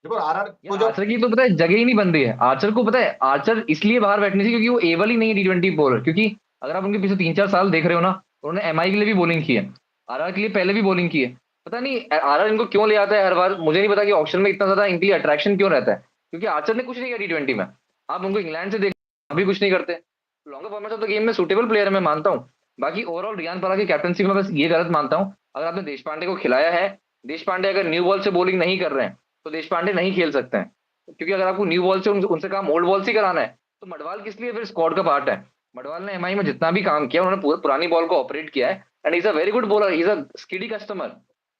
देखो आरआर यार को जब आर्चर की तो पता है जगह ही नहीं बन रही है। आर्चर को पता है, आर्चर इसलिए बाहर बैठनी थी क्योंकि वो एबल ही नहीं है T20 बॉलर। क्योंकि अगर आप उनके पीछे 3-4 साल देख रहे हो ना, उन्होंने MI के लिए भी बॉलिंग की है, आरआर के लिए पहले भी बॉलिंग की है। पता नहीं आरआर इनको क्यों ले आता है हर बार, मुझे नहीं पता कि ऑप्शन में इतना ज्यादा इनके लिए अट्रैक्शन क्यों रहता है। क्योंकि आर्चर ने कुछ नहीं किया T20 में। आप उनको इंग्लैंड से देख, अभी कुछ नहीं करते। Longer format of the game में सुटेबल प्लेयर है, मैं मानता हूँ। बाकी ओवरऑल रियान पराग की कैप्टनसी में बस ये गलत मानता हूँ, अगर आपने देश पांडे को खिलाया है, देश पांडे अगर न्यू बॉल से बॉलिंग नहीं कर रहे हैं तो देश पांडे नहीं खेल सकते हैं। क्योंकि अगर आपको न्यू बॉल से उनसे काम ओल्ड बॉल से ही कराना है, तो मडवाल किस लिए फिर स्क्वाड का पार्ट है? मडवाल ने MI में जितना भी काम किया, उन्होंने पूरी पुरानी बॉल को ऑपरेट किया है, and is a very good bowler, is a skiddy customer.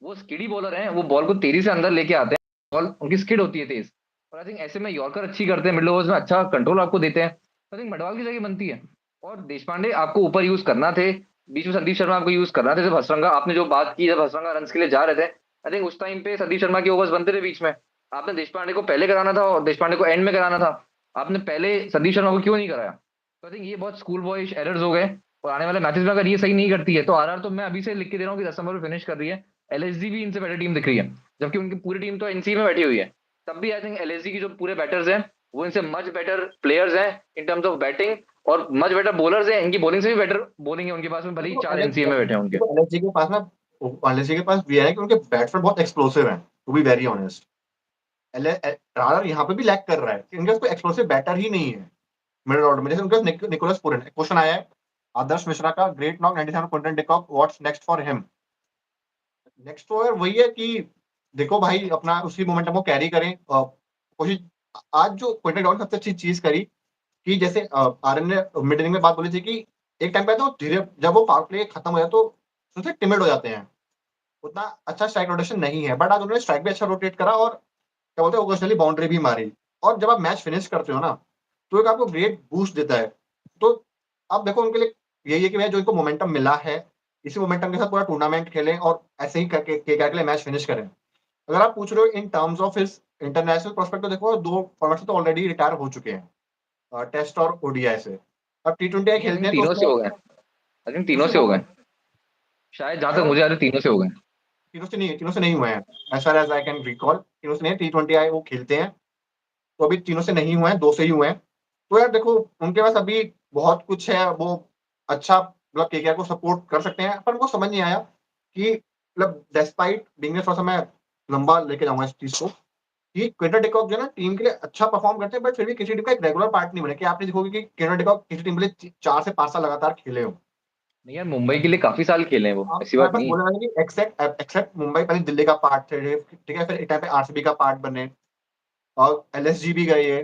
वो स्किडी बॉलर हैं, वो बॉल को तेजी से अंदर लेके आते हैं, बॉल उनकी स्किड होती है तेज। और आई थिंक ऐसे में यॉर्कर अच्छी करते हैं, मिडिल ओवर्स में अच्छा कंट्रोल आपको देते हैं। आई थिंक मडवाल की जगह बनती है। और देश पांडे आपको ऊपर यूज करना थे, बीच में संदीप शर्मा आपको यूज करना थे। जब हसरंगा आपने जो बात की, जब हसरंगा रन के लिए जा रहे थे, आई थिंक उस टाइम पे संदीप शर्मा के ओवर्स बनते थे बीच में। आपने देश पांडे को पहले कराना था और देश पांडे को एंड में कराना था। आपने पहले संदीप शर्मा को क्यों नहीं कराया? तो आई थिंक ये बहुत स्कूल बॉयज एरर्स हो गए। और आने वाले मैचेस में अगर ये सही नहीं करती है, तो आरआर तो मैं अभी से लिख के दे रहा हूँ कि 10 नंबर पे फिनिश कर रही है। LSG भी इनसे बेटर टीम दिख रही है, जबकि उनकी पूरी टीम तो NC में बैठी हुई है। तब भी आई थिंक LSG की जो पूरे बैटर्स हैं, वो इनसे मच बेटर प्लेयर्स हैं इन टर्म्स ऑफ बैटिंग, और मच बेटर बॉलर्स हैं। इनकी बॉलिंग से भी बेटर बॉलिंग है उनके पास में, भले ही देखो 4 NCA में बैठे हैं उनके। एलएसजी के पास ना, एलएसजी के पास भी है कि उनके बैट्समैन बहुत एक्सप्लोसिव हैं। To be very honest. राडर यहाँ पे भी लैक कर रहा है, इनके पास कोई एक्सप्लोसिव बैटर ही नहीं है मिडिल ऑर्डर में। जैसे उनके पास निकोलस पूरन, क्वेश्चन आया है आदर्श मिश्रा का, great knock 97 Quinton de Kock, what's next for him. Next तो यार वही है कि देखो भाई अपना उसी मोमेंटम को कैरी करें, कोशिश। आज जो क्विंटन डिकॉक सबसे अच्छी चीज करी कि जैसे आर्यन ने मिड इनिंग में बात बोली थी कि एक टाइम पे तो धीरे, जब वो पावर प्ले खत्म हो जाए तो थोड़े टिमिड हो जाते हैं, उतना अच्छा स्ट्राइक रोटेशन नहीं है। बट आज उन्होंने स्ट्राइक भी अच्छा रोटेट करा और क्या बोलते हैं ओकेजनली बाउंड्री भी मारी। और जब आप मैच फिनिश करते हो ना तो एक आपको ग्रेट बूस्ट देता है। तो अब देखो उनके लिए यही है कि भैया जो इनको मोमेंटम मिला है, इसी मोमेंटम के साथ पूरा टूर्नामेंट खेलें और ऐसे ही करके केकेआर के लिए मैच फिनिश करें। अगर आप पूछ रहे हो in terms of his international prospect, तो देखो दो फॉर्मेट से तो ऑलरेडी रिटायर हो चुके हैं, टेस्ट और ओडीआई से। अब टी20 नहीं, आई खेलते थिंक हैं तो तीनों से उसमें हो गए। आई थिंक तीनों तीनों से से हो हो गए। गए। शायद जहां आई तक डोंट, मुझे याद है तीनों से हो गए। तीनों से नहीं हुए हैं, as far as I can recall तीनों से नहीं। टी20 आई वो खेलते हैं तो अभी तीनों से नहीं हुए हैं, दो से ही हुए हैं। तो यार देखो उनके पास अभी बहुत कुछ है, वो अच्छा मतलब केकेआर को सपोर्ट कर सकते हैं। पर उनको समझ नहीं आया कि मतलब डेस्पाइट बिंग, थोड़ा सा मैं लंबा लेके जाऊंगा इस चीज को, कि क्विंटन डिकॉक जो है ना टीम के लिए अच्छा परफॉर्म करते हैं, बट फिर भी किसी टीम का एक रेगुलर पार्ट नहीं बने। कि आपने देखोगे कि क्विंटन डिकॉक किसी टीम के लिए 4 से 5 साल लगातार खेले हो। नहीं यार, मुंबई के लिए काफी साल खेले हैं वो, आप ऐसी मैं बात बस नहीं है। बोल रहा हूँ कि एक्सेप्ट एक्सेप्ट मुंबई पहले दिल्ली का पार्ट थे, ठीक है, फिर एक टाइम पे आरसीबी का पार्ट बने और एलएसजी भी गए है।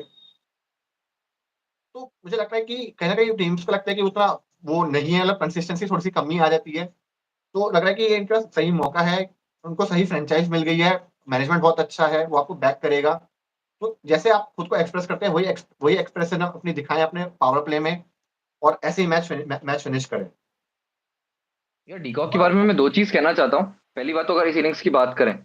तो मुझे लगता है कि कहीं ना कहीं टीम्स को लगता है कि उतना वो नहीं है, मतलब कंसिस्टेंसी थोड़ी सी कमी आ जाती है। तो लग रहा है कि ये इनका सही मौका है, उनको सही फ्रेंचाइज मिल गई है, मैनेजमेंट बहुत अच्छा है, वो आपको बैक करेगा। तो जैसे आप खुद को एक्सप्रेस करते हैं वही एक्सप्रेशन अपनी दिखाएं अपने पावर प्ले में, और ऐसे ही मैच फिनिश करें। यार डीकॉक के और बारे में मैं दो चीज कहना चाहता हूँ। पहली बात तो अगर इस इनिंग्स की बात करें,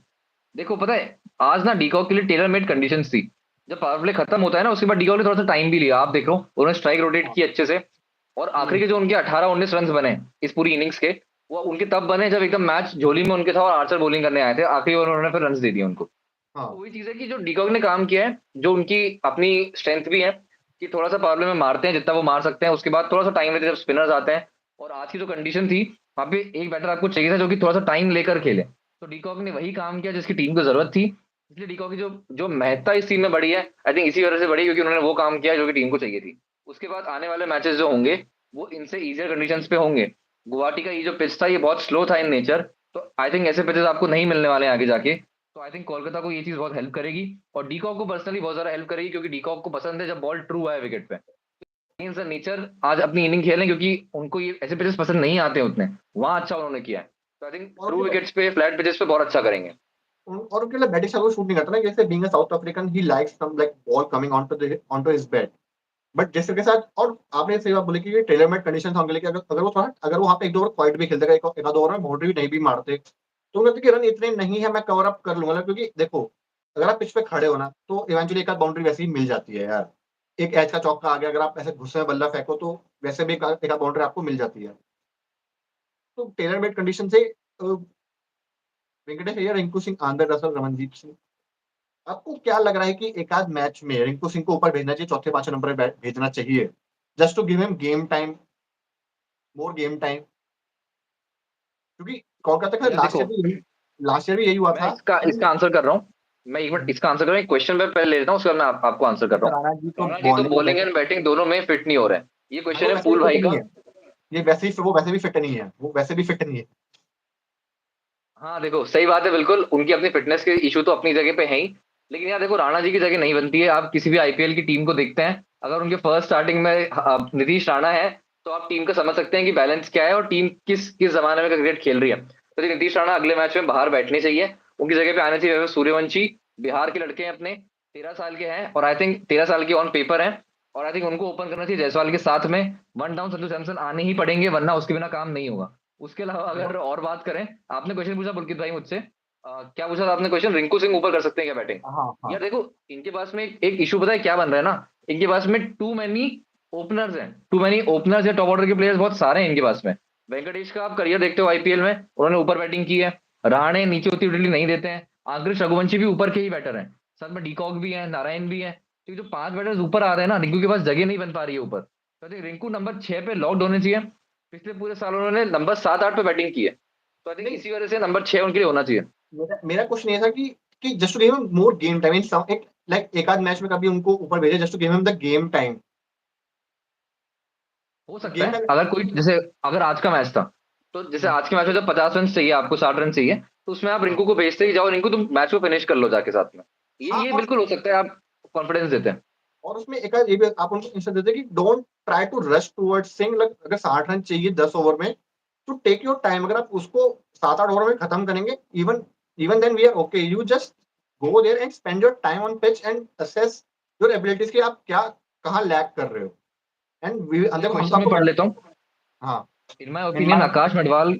देखो पता है आज ना डीकॉक के लिए टेलर मेड कंडीशंस थी। जब पावर प्ले खत्म होता है ना उसके बाद डीकॉक ने थोड़ा सा टाइम भी लिया, आप देख लो उन्होंने स्ट्राइक रोटेट हाँ, की अच्छे से। और आखिरी के जो उनके 18-19 रन बने इस पूरी इनिंग्स के, वो उनके तब बने जब एकदम मैच झोली में उनके था और आर्चर बॉलिंग करने आए थे, आखिरी ओवर उन्होंने फिर रन दे दिए उनको। तो हाँ, वही चीज है कि जो डीकॉक ने काम किया है, जो उनकी अपनी स्ट्रेंथ भी है कि थोड़ा सा पावर प्ले में मारते हैं जितना वो मार सकते हैं, उसके बाद थोड़ा सा टाइम लेते हैं जब स्पिनर्स आते हैं। और आज की जो कंडीशन थी, वहां पे एक बैटर आपको चाहिए था जो कि थोड़ा सा टाइम लेकर खेले। तो डीकॉक ने वही काम किया जिसकी टीम को जरूरत थी। इसलिए डीकॉक की जो जो महत्ता इस टीम में बढ़ी है, आई थिंक इसी वजह से बढ़ी क्योंकि उन्होंने वो काम किया जो कि टीम को चाहिए थी। उसके बाद आने वाले मैचेस जो होंगे वो इनसे इजियर कंडीशंस पे होंगे। गुवाहाटी का ये जो पिच था ये बहुत स्लो था इन नेचर। तो आई थिंक ऐसे पिचेस आपको नहीं मिलने वाले हैं आगे जाके। तो आई थिंक कोलकाता को ये चीज बहुत हेल्प करेगी। और डीकॉक को पर्सनली बहुत ज्यादा हेल्प करेगी क्योंकि डीकॉक को पसंद है जब बॉल ट्रू आए विकेट पे। मीन्स नेचर आज अपनी इनिंग खेलें क्योंकि उनको ये ऐसे पिचेस पसंद नहीं आते उतने। वहां अच्छा उन्होंने किया है। तो आई थिंक और ट्रू उनके विकेट्स पे फ्लैट पिचेस पे बहुत अच्छा करेंगे। और उनके लिए बैटिंग शूट नहीं करता ना, जैसे being a South African he likes some like ball coming on to his bat. But जैसे के साथ, और आपने सही बात बोली कि टेलर मेड कंडीशन था उनके लिए कि अगर वो वहाँ पे एक दो ओवर क्वाइट भी खेलते, एक आध ओवर में बाउंड्री भी नहीं भी मारते, तो उन्हें कि रन इतने नहीं है मैं कवर अप कर लूंगा। मतलब क्योंकि देखो अगर आप पिच पे खड़े हो ना तो इवेंचुअली एक आध बाउंड्री वैसे ही मिल जाती है यार। एक एज का चौका आ गया, अगर आप ऐसे गुस्से में बल्ला फेंको तो वैसे भी एक आध बाउंड्री आपको मिल जाती है। तो टेलर मेड कंडीशन से वेंकटेश अय्यर, रिंकू सिंह, आंद्रे रसल, रमनदीप सिंह, आपको क्या लग रहा है कि एक आध मैच में रिंकू सिंह को ऊपर भेजना चाहिए, चौथे पांचवें नंबर पे भेजना चाहिए, just to give him game time, more game time? क्योंकि कोलकाता का यार देखो, लास्ट ईयर भी यही हुआ मैं था इसका कि इसका आंसर कर रहा हूँ। मैं एक मिनट इसका आंसर कर रहा हूँ, क्वेश्चन मैं पहले ले लेता हूँ उसके बाद मैं आपको आंसर कर रहा हूँ। राणा जी तो राणा जी तो बॉलिंग में बॉलिंग एंड बैटिंग दोनों में फिट नहीं हो रहे हैं। ये भाई क्वेश्चन वो है वैसे भी फूल भाई फिट नहीं का। है, वो वैसे भी फिट नहीं है, वो वैसे भी फिट नहीं है। हाँ देखो सही बात है, बिल्कुल उनकी अपनी फिटनेस के इशू तो अपनी जगह पे है ही। लेकिन यार देखो राणा जी की जगह नहीं बनती है। आप किसी भी आईपीएल की टीम को देखते हैं, अगर उनके फर्स्ट स्टार्टिंग में नीतीश राणा है, तो आप टीम का समझ सकते हैं कि बैलेंस क्या है और टीम किस किस जमाने में क्रिकेट खेल रही है। तो ये नीतीश राणा अगले मैच में बाहर बैठने चाहिए, उनकी जगह पे आने चाहिए वैभव सूर्यवंशी। बिहार के लड़के हैं अपने, 13 साल के हैं और आई थिंक 13 साल के ऑन पेपर हैं। और आई थिंक उनको ओपन करना चाहिए जायसवाल के साथ में। वन डाउन संजू सैमसन आने ही पड़ेंगे वरना उसके बिना काम नहीं होगा। उसके अलावा अगर और बात करें, आपने क्वेश्चन पूछा पुलकित भाई मुझसे, क्या पूछा था आपने क्वेश्चन, रिंकू सिंह ऊपर कर सकते हैं क्या बैटिंग? हाँ, हाँ, यार देखो इनके पास में एक इशू पता है क्या बन रहा है ना, इनके पास में टू मैनी ओपनर्स हैं। टू मैनी ओपनर्स या टॉप ऑर्डर के प्लेयर्स बहुत सारे हैं इनके पास में। वेंकटेश का आप करियर देखते हो आईपीएल में, उन्होंने ऊपर बैटिंग की है। रहाणे नीचे उतनी उतनी नहीं देते हैं। आंग्रिश रघुवंशी भी ऊपर के ही बैटर हैं। साथ में डीकॉक भी है, नारायण भी है। तो ये जो 5 बैटर्स ऊपर आ रहे हैं ना, रिंकू के पास जगह नहीं बन पा रही है ऊपर। तो I think रिंकू नंबर 6 पे लॉक्ड होने चाहिए। पिछले पूरे साल उन्होंने नंबर 7-8 पे बैटिंग की है। तो आई थिंक नहीं, इसी वजह से नंबर 6 उनके लिए होना चाहिए। मेरा क्वेश्चन ये था कि कि just to give him more game time in some एक लाइक एक आध मैच में कभी उनको ऊपर भेजे just to give him the game time. हो तो सकता गेम है टाइम अगर कोई जैसे अगर आज का मैच था, तो जैसे आज के मैच में जब 50 रन चाहिए आपको, 60 रन चाहिए, तो उसमें आप हाँ रिंकू को भेजते ही जाओ, रिंकू तुम मैच को फिनिश कर लो जाके साथ में। हाँ ये बिल्कुल हो सकता है, आप कॉन्फिडेंस देते हैं। और उसमें एक आध ये भी आप उनको इंस्ट्रक्शन देते कि don't try to rush towards sing like अगर 60 रन चाहिए 10 ओवर में तो टेक योर टाइम। अगर आप उसको 7-8 ओवर में खत्म करेंगे even even then we are okay. You just go there and spend your time on pitch and assess your abilities कि आप क्या कहाँ लैग कर रहे हो। एंड वी देखो देखो हम तो क्वेश्चन में आपको पढ़ लेता हूँ। हाँ in my in opinion my Akash Madhwal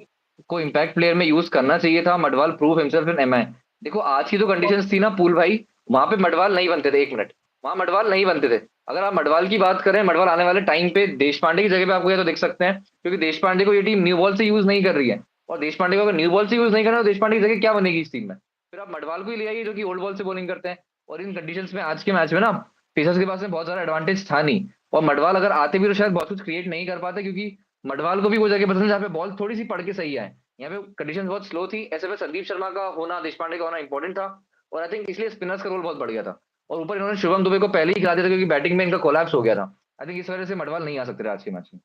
को इम्पैक्ट प्लेयर में यूज करना चाहिए था। Madhwal prove himself in MI. देखो आज की जो कंडीशंस थी ना पूल भाई, वहां पे मडवाल नहीं बनते थे। 1 मिनट, वहां मडवाल नहीं बनते थे। अगर आप मडवाल की बात करें, मडवाल आने वाले टाइम पे देश पांडे की जगह पे आपको या तो देख सकते हैं, क्योंकि देश पांडे को ये टीम न्यू बॉल से यूज नहीं कर रही है। और देश पांडे को अगर न्यू बॉल से यूज नहीं करना, तो देश पांडे की जगह क्या बनेगी इस टीम में? फिर आप मडवाल को ही ले आइए जो कि ओल्ड बॉल से बॉलिंग करते हैं। और इन कंडीशंस में आज के मैच में ना पेसर्स के पास में बहुत सारा एडवांटेज था नहीं। और मडवाल अगर आते भी तो शायद बहुत कुछ क्रिएट नहीं कर पाते, क्योंकि मडवाल को भी वो जगह पसंद है जहाँ पे बॉल थोड़ी सी पड़ के सही आए। यहाँ पे कंडीशन बहुत स्लो थी, ऐसे में संदीप शर्मा का होना, देशपांडे का होना इंपॉर्टेंट था। और आई थिंक इसलिए स्पिनर्स का रोल बहुत बढ़ गया था। और ऊपर इन्होंने शुभम दुबे को पहले ही खिला दिया था, क्योंकि बैटिंग में इनका कोलैप्स हो गया था। आई थिंक इस वजह से मडवाल नहीं आ सकते थे आज के मैच में।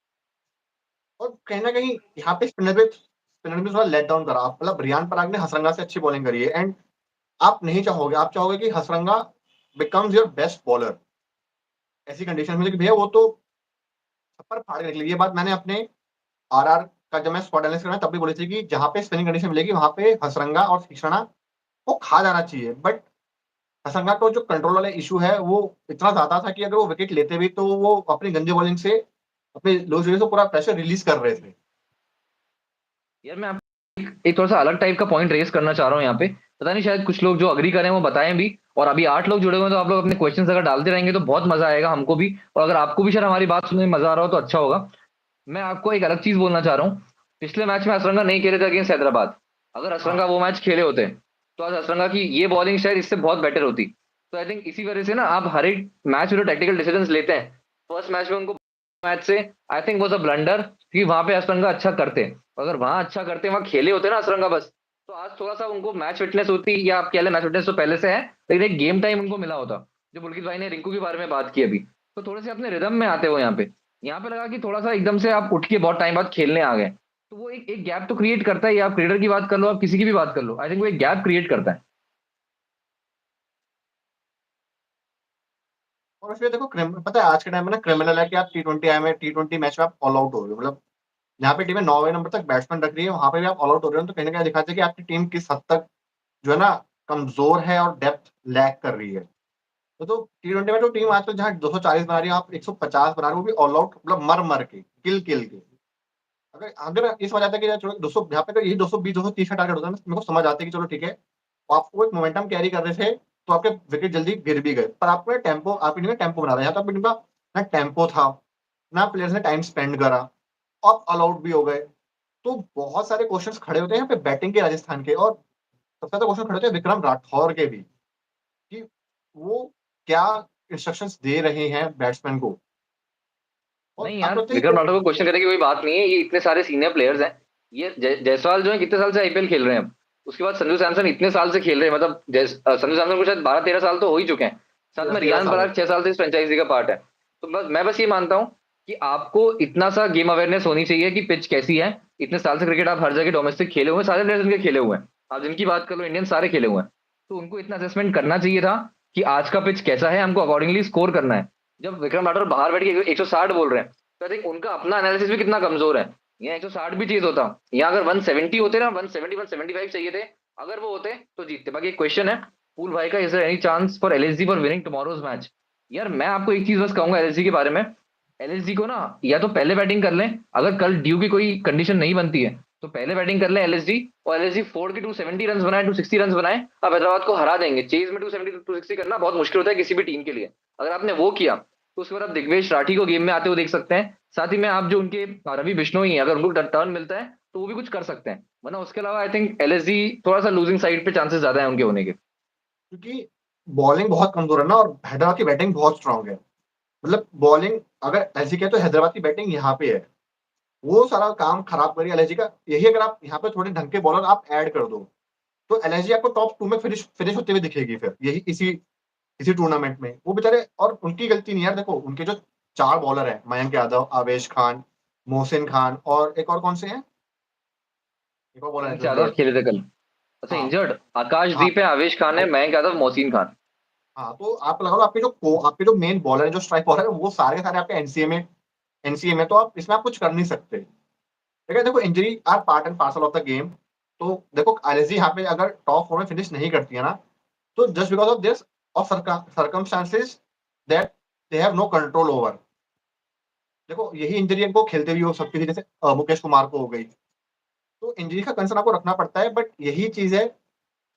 और कहीं ना कहीं यहाँ पे स्पिनर में थोड़ा लेट डाउन करा। मतलब रियान पराग ने हसरंगा से अच्छी बॉलिंग करी है एंड आप नहीं चाहोगे, आप चाहोगे कि Hasaranga becomes your best bowler ऐसी कंडीशन में कि भैया वो तो छप्पर फाड़ के निकली। ये बात मैंने अपने आरआर का जब मैं स्क्वाड एनालिसिस कर तब भी बोली थी कि जहां पे स्पिनिंग कंडीशन मिलेगी वहां पे हसरंगा और तीक्ष्णा को खा जाना चाहिए। बट हसरंगा को जो कंट्रोल वाला इशू है वो इतना ज्यादा था कि अगर वो विकेट लेते भी तो वो अपनी गंदी बॉलिंग से अपने लो से पूरा प्रेशर रिलीज कर रहे थे। यार मैं एक थोड़ा सा अलग टाइप का पॉइंट रेस करना चाह रहा हूँ यहाँ पे। पता नहीं शायद कुछ लोग जो अग्री करें वो बताएं भी। और अभी 8 लोग जुड़े हुए हैं, तो आप लोग अपने क्वेश्चंस अगर डालते रहेंगे तो बहुत मजा आएगा हमको भी। और अगर आपको भी शायद हमारी बात सुनने में मजा आ रहा हो तो अच्छा होगा। मैं आपको एक अलग चीज बोलना चाह रहा हूँ। पिछले मैच में असरंगा नहीं खेले थे अगेंस्ट हैदराबाद। अगर हाँ असरंगा वो मैच खेले होते, तो आज असरंगा की ये बॉलिंग शायद इससे बहुत बेटर होती। तो आई थिंक इसी वजह से ना आप हर एक मैच में जो टेक्निकल डिसीजंस लेते हैं, फर्स्ट मैच में उनको मैच से I think was a blunder, क्योंकि वहां पे असरंगा अच्छा करते। अगर वहां अच्छा करते, वहां खेले होते ना असरंगा बस, तो आज थोड़ा सा उनको मैच फिटनेस होती, या आप कह लें मैच फिटनेस तो पहले से है, लेकिन एक गेम टाइम उनको मिला होता। जो पुलकित भाई ने रिंकू के बारे में बात की अभी, तो थोड़े से अपने रिदम में आते हो यहाँ पे लगा कि थोड़ा सा एकदम से आप उठ के बहुत टाइम बाद खेलने आ गए। तो वो एक गैप तो क्रिएट करता है। आप क्रिएटर की बात कर लो, आप किसी की भी बात कर लो, आई थिंक वो एक गैप क्रिएट करता है। और उसमें देखो पता है आज के टाइम में ना क्रिमिनल है कि आप टी20 आए में टी20 मैच में आप ऑल आउट हो रहे हो। मतलब यहाँ पे टीमें 9वें नंबर तक बैट्समैन रख रही है, वहां पे भी आप ऑल आउट हो रहे हो, तो कहीं ना कहीं दिखाते हैं कि आपकी टीम किस हद तक जो है ना कमजोर है और डेप्थ लैक कर रही है। तो टी20 में तो टीम आजकल जहाँ 240 बना रही है आप 150 बना रहे हो, वो भी ऑल आउट मतलब मर मर के किल किल के। अगर अगर इस वजह आता है कि चलो 200 यहाँ पे तो यही 220 230 का टारगेट होता है ना, मेरे को समझ आती है कि चलो ठीक है आपको एक मोमेंटम कैरी कर रहे थे तो आपके विकेट जल्दी गिर भी गए, पर आपको टेम्पो आपकी टीम में टेम्पो बना रहा है। यहाँ तो आपकी टीम का ना टेम्पो था ना प्लेयर्स ने टाइम स्पेंड करा, आप ऑल आउट भी हो गए। तो बहुत सारे क्वेश्चंस खड़े होते हैं यहाँ पे बैटिंग के राजस्थान के। और सबसे ज्यादा क्वेश्चन खड़े होते हैं विक्रम राठौर के भी कि वो क्या इंस्ट्रक्शंस दे रहे हैं बैट्समैन को। और नहीं यार, आपको लगता है विक्रम राठौर को क्वेश्चन करने की कोई बात नहीं है। ये इतने सारे सीनियर प्लेयर्स हैं। ये जायसवाल जो है कितने साल से आईपीएल खेल रहे हैं अब। उसके बाद संजू सैमसन इतने साल से खेल रहे हैं, मतलब संजू सैमसन को शायद 12-13 साल तो हो ही चुके हैं। साथ कि में 13 रियान साल पराग 6 साल से इस फ्रेंचाइजी का पार्ट है। तो बस मैं बस ये मानता हूँ कि आपको इतना सा गेम अवेयरनेस होनी चाहिए कि पिच कैसी है। इतने साल से क्रिकेट आप हर जगह डोमेस्टिक खेले हुए हैं, सारे प्लेयर्स इनके खेले हुए हैं। आप जिनकी बात कर लो, इंडियन सारे खेले हुए हैं। तो उनको इतना असेसमेंट करना चाहिए था कि आज का पिच कैसा है, हमको अकॉर्डिंगली स्कोर करना है। जब विक्रम राठौर बाहर बैठ के 160 बोल रहे हैं, तो आई थिंक उनका अपना एनालिसिस भी कितना कमजोर है। यहाँ 160 भी चीज होता, यहाँ अगर 170 होते ना, 170 175 चाहिए थे, अगर वो होते तो जीतते। बाकी एक क्वेश्चन है पूल भाई का, is there any chance for LSG for winning tomorrow's match? यार मैं आपको एक चीज बस कहूंगा एलएसजी के बारे में। एलएसजी को ना या तो पहले बैटिंग कर लें, अगर कल ड्यू की कोई कंडीशन नहीं बनती है तो पहले बैटिंग कर लें एलएसजी। और एलएसजी फोड़ के 270 रन बनाए, 260 रन बनाए, आप हैदराबाद को हरा देंगे। चेज में 270 260 करना बहुत मुश्किल होता है किसी भी टीम के लिए। अगर आपने वो किया, तो उसके बाद आप दिग्वेश राठी को गेम में आते हुए देख सकते हैं। साथ ही में आप जो उनके रवि बिश्नोई हैं, अगर उनको टर्न मिलता है तो वो भी कुछ कर सकते हैं। वरना उसके अलावा आई थिंक एलएसजी थोड़ा सा लूजिंग साइड पे चांसेस ज्यादा है उनके होने के। क्योंकि बॉलिंग बहुत कमजोर है ना और हैदराबाद की बैटिंग बहुत स्ट्रांग है। मतलब बॉलिंग अगर एलजी के तो हैदराबाद की बैटिंग यहाँ पे है, वो सारा काम खराब करिए एलजी का। यही अगर आप यहाँ पे थोड़े ढंग के बॉलर आप ऐड कर दो तो एलएसजी आपको टॉप 2 में फिनिश होते हुए दिखेगी फिर यही इसी इसी टूर्नामेंट में। वो बेचारे, और उनकी गलती नहीं यार, देखो उनके जो 4 बॉलर हैं, मयंक यादव, आवेश खान, मोहसिन खान और एक और कौन से हैं? एक और बॉलर है प्रिंस जो यादव इंजर्ड। खेले थे कल। अच्छा, हाँ, इंजर्ड हाँ, आकाशदीप है, आवेश खान है, मयंक यादव, मोहसिन खान। हाँ, तो आप लगा लो आपके जो मेन बॉलर है, जो स्ट्राइक बॉलर है, वो सारे के सारे आपके एनसीए में, तो आप इसमें आप कुछ कर नहीं सकते। ठीक है, देखो injury are part and parcel of the game. तो देखो एलएसजी यहाँ पे अगर टॉप 4 में फिनिश नहीं करती है ना, तो just because of this, of circumstances that they have no control over. देखो यही इंजरी इनको खेलते भी हो सकती थी, जैसे मुकेश कुमार को हो गई। तो इंजरी का कंसर्न आपको रखना पड़ता है, बट यही चीज है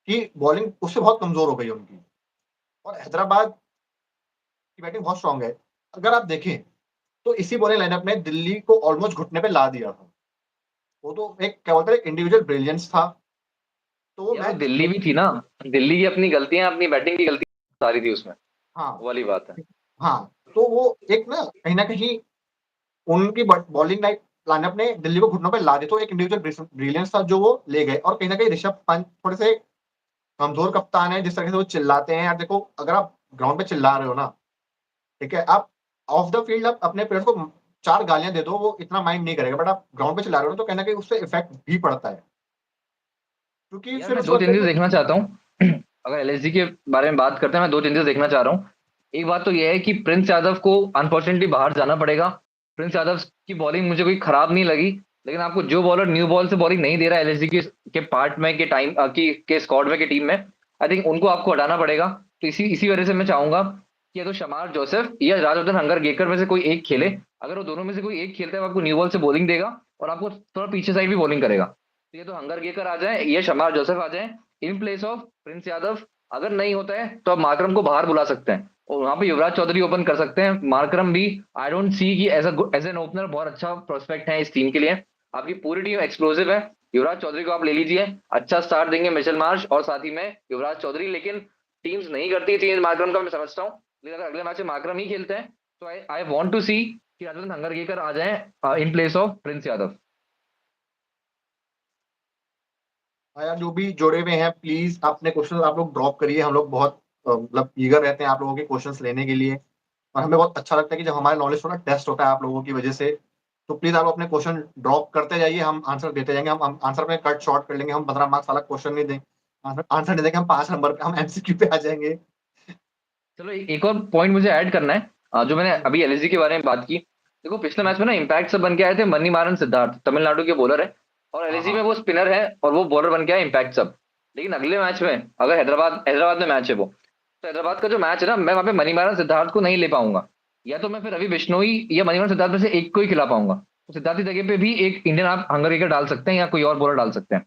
कि बॉलिंग उससे बहुत कमजोर हो गई उनकी। और हैदराबाद की बैटिंग बहुत स्ट्रांग है। अगर आप देखें तो इसी बॉलिंग लाइनअप ने दिल्ली को ऑलमोस्ट घुटने पे ला दिया था। वो तो एक क्या बोलते हैं, इंडिविजुअल ब्रिलियंस था। तो वो यार वो मैच, दिल्ली भी थी ना, दिल्ली की अपनी गलतियां, अपनी बैटिंग की गलती सारी थी उसमें, हाँ, वो वाली बात है। हाँ, तो वो एक ना कहीं उनकी बॉलिंग लाइनअप ने दिल्ली को घुटनों पे ला दिया। तो एक इंडिविजुअल ब्रिलियंस था जो वो ले गए। और कहीं ना कहीं ऋषभ पंत थोड़े से कमजोर कप्तान है, जिस तरह से वो चिल्लाते हैं यार। देखो अगर आप ग्राउंड पे चिल्ला रहे हो ना, ठीक है, आप ऑफ द फील्ड आप अपने प्लेयर्स को 4 गालियां दे दो, वो इतना माइंड नहीं करेगा। बट आप ग्राउंड पे चिल्ला रहे हो ना, तो कहीं ना कहीं उससे इफेक्ट भी पड़ता है, क्योंकि यार फिर मैं उस दो बंदे चेंजेस को। देखना चाहता हूँ। अगर एलएसजी के बारे में बात करते हैं, मैं दो चेंजेस देखना चाह रहा हूँ। एक बात तो यह है कि प्रिंस यादव को अनफॉर्चुनेटली बाहर जाना पड़ेगा। प्रिंस यादव की बॉलिंग मुझे कोई खराब नहीं लगी, लेकिन आपको जो बॉलर न्यू बॉल से बॉलिंग नहीं दे रहा है एलएसजी के पार्ट में, के टाइम के स्क्वाड में, के टीम में, आई थिंक उनको आपको हटाना पड़ेगा। तो इसी इसी वजह से मैं चाहूंगा कि या तो शमार जोसेफ या राजवर्धन हंगरगेकर में से कोई एक खेले। अगर वो दोनों में से कोई एक खेलता है, वो आपको न्यू बॉल से बॉलिंग देगा और आपको थोड़ा पीछे साइड भी बॉलिंग करेगा। तो ये तो हंगरगेकर आ जाए, ये शमार जोसेफ आ जाए in place of Prince Yadav. अगर नहीं होता है तो आप मार्करम को बाहर बुला सकते हैं और वहां पे युवराज चौधरी ओपन कर सकते हैं। मार्करम भी आई डोंट सी कि एज एन ओपनर बहुत अच्छा प्रोस्पेक्ट है इस टीम के लिए। आपकी पूरी टीम एक्सप्लोसिव है। युवराज चौधरी को आप ले लीजिए, अच्छा स्टार्ट देंगे मिचेल मार्श और साथ ही में युवराज चौधरी। लेकिन टीम्स नहीं करती चेंज मार्करम का, मैं समझता हूँ। लेकिन अगर अगले मैच में मार्करम ही खेलते हैं तो आई आई वांट टू सी कि राजवर्धन हंगरगेकर आ जाए in place of Prince Yadav. हाँ यार, जो भी जोड़े हुए हैं, प्लीज अपने क्वेश्चन आप लोग ड्रॉप करिए। हम लोग बहुत मतलब ईगर रहते हैं आप लोगों के क्वेश्चंस लेने के लिए। और हमें बहुत अच्छा लगता है कि जब हमारा नॉलेज थोड़ा टेस्ट होता है आप लोगों की वजह से। तो प्लीज आप अपने क्वेश्चन ड्रॉप करते जाइए, हम आंसर देते जाएंगे। हम आंसर में कट शॉर्ट कर लेंगे, हम 15 मार्क्स वाला क्वेश्चन नहीं देंगे, आंसर दे देंगे हम 5 नंबर पे, हम एमसीक्यू पे आ जाएंगे। चलो एक और पॉइंट मुझे ऐड करना है, जो मैंने अभी एलएसजी के बारे में बात की। देखो पिछले मैच में ना इम्पैक्ट सब बन के आए थे मन्नी मारन सिद्धार्थ, तमिलनाडु के बॉलर है, और हाँ, एलएसजी हाँ, में वो स्पिनर है और वो बॉलर बन के आए इम्पैक्ट सब। लेकिन अगले मैच में अगर हैदराबाद हैदराबाद में मैच है वो, तो हैदराबाद का जो मैच है ना, मैं वहां पे मनी मारन सिद्धार्थ को नहीं ले पाऊंगा। या तो मैं फिर रवि बिश्नोई या मनी मारन सिद्धार्थ में से एक को ही खिला पाऊंगा। तो सिद्धार्थ की जगह पे भी एक इंडियन आप हंगर डाल सकते हैं या कोई और बॉलर डाल सकते हैं।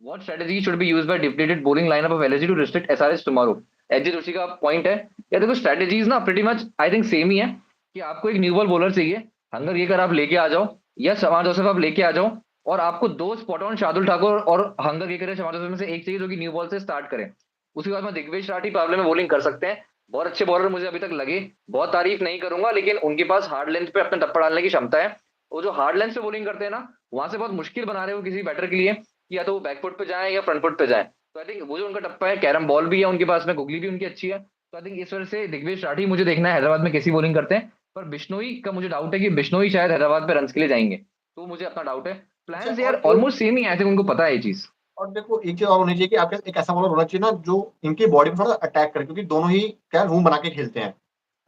What strategy should be used by depleted bowling lineup of LSG to restrict SRH tomorrow? HG Joshi का पॉइंट है। या देखो स्ट्रेटेजीज ना pretty much I think same ही है, कि आपको एक न्यू बॉल बॉलर चाहिए, हंगर ये कर आप लेके आ जाओ, या शमार जोसेफ आप लेके आ जाओ, और आपको दो स्पॉट ऑन शार्दुल ठाकुर और हंगर ये करे शमार जोसेफ में से एक चाहिए जो कि न्यू बॉल से स्टार्ट करें। उसके बाद में दिग्विजय राठी प्रॉब्लम में बॉलिंग कर सकते हैं। बहुत अच्छे बॉलर मुझे अभी तक लगे, बहुत तारीफ नहीं करूंगा, लेकिन उनके पास हार्ड लेंथ पे अपने टप्पा डालने की क्षमता है। वो जो हार्ड लेंथ पे बॉलिंग करते हैं ना, वहां से बहुत मुश्किल बना रहे हो किसी बैटर के लिए कि या तो वो बैकफुट पे जाए या फ्रंट फुट पे जाए। तो आई थिंक वो जो उनका टप्पा है, कैरम बॉल भी है उनके पास में, गुगली भी उनकी अच्छी है। तो आई थिंक इस वजह से दिग्विजय राठी मुझे देखना है हैदराबाद में कैसी बॉलिंग करते हैं। पर बिश्नोई का मुझे डाउट है कि बिश्नोई शायद हैदराबाद पे रन के लिए जाएंगे, तो मुझे अपना डाउट है। अच्छा, प्लान्स यार और एक, almost same he I think, उनको पता है ये चीज। और देखो एक चीज और होनी चाहिए कि आपके एक ऐसा बॉलर होना चाहिए ना जो इनकी बॉडी में थोड़ा अटैक करे, क्योंकि दोनों ही क्या रूम बना के खेलते हैं।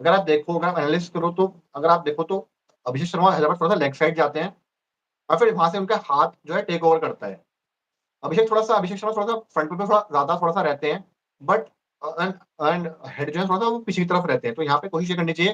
अगर आप एनालिस्ट करो तो, अगर आप देखो तो अभिषेक शर्मा हैदराबाद थोड़ा सा लेग साइड जाते हैं, और फिर वहां से उनका हाथ जो है टेक ओवर करता है। अभिषेक शर्मा थोड़ा सा फ्रंट पे थोड़ा ज्यादा थोड़ा सा रहते हैं, बट एंड एंड हेड जो है थोड़ा सा वो पिछली तरफ रहते हैं। तो यहाँ पे कोशिश ये करनी चाहिए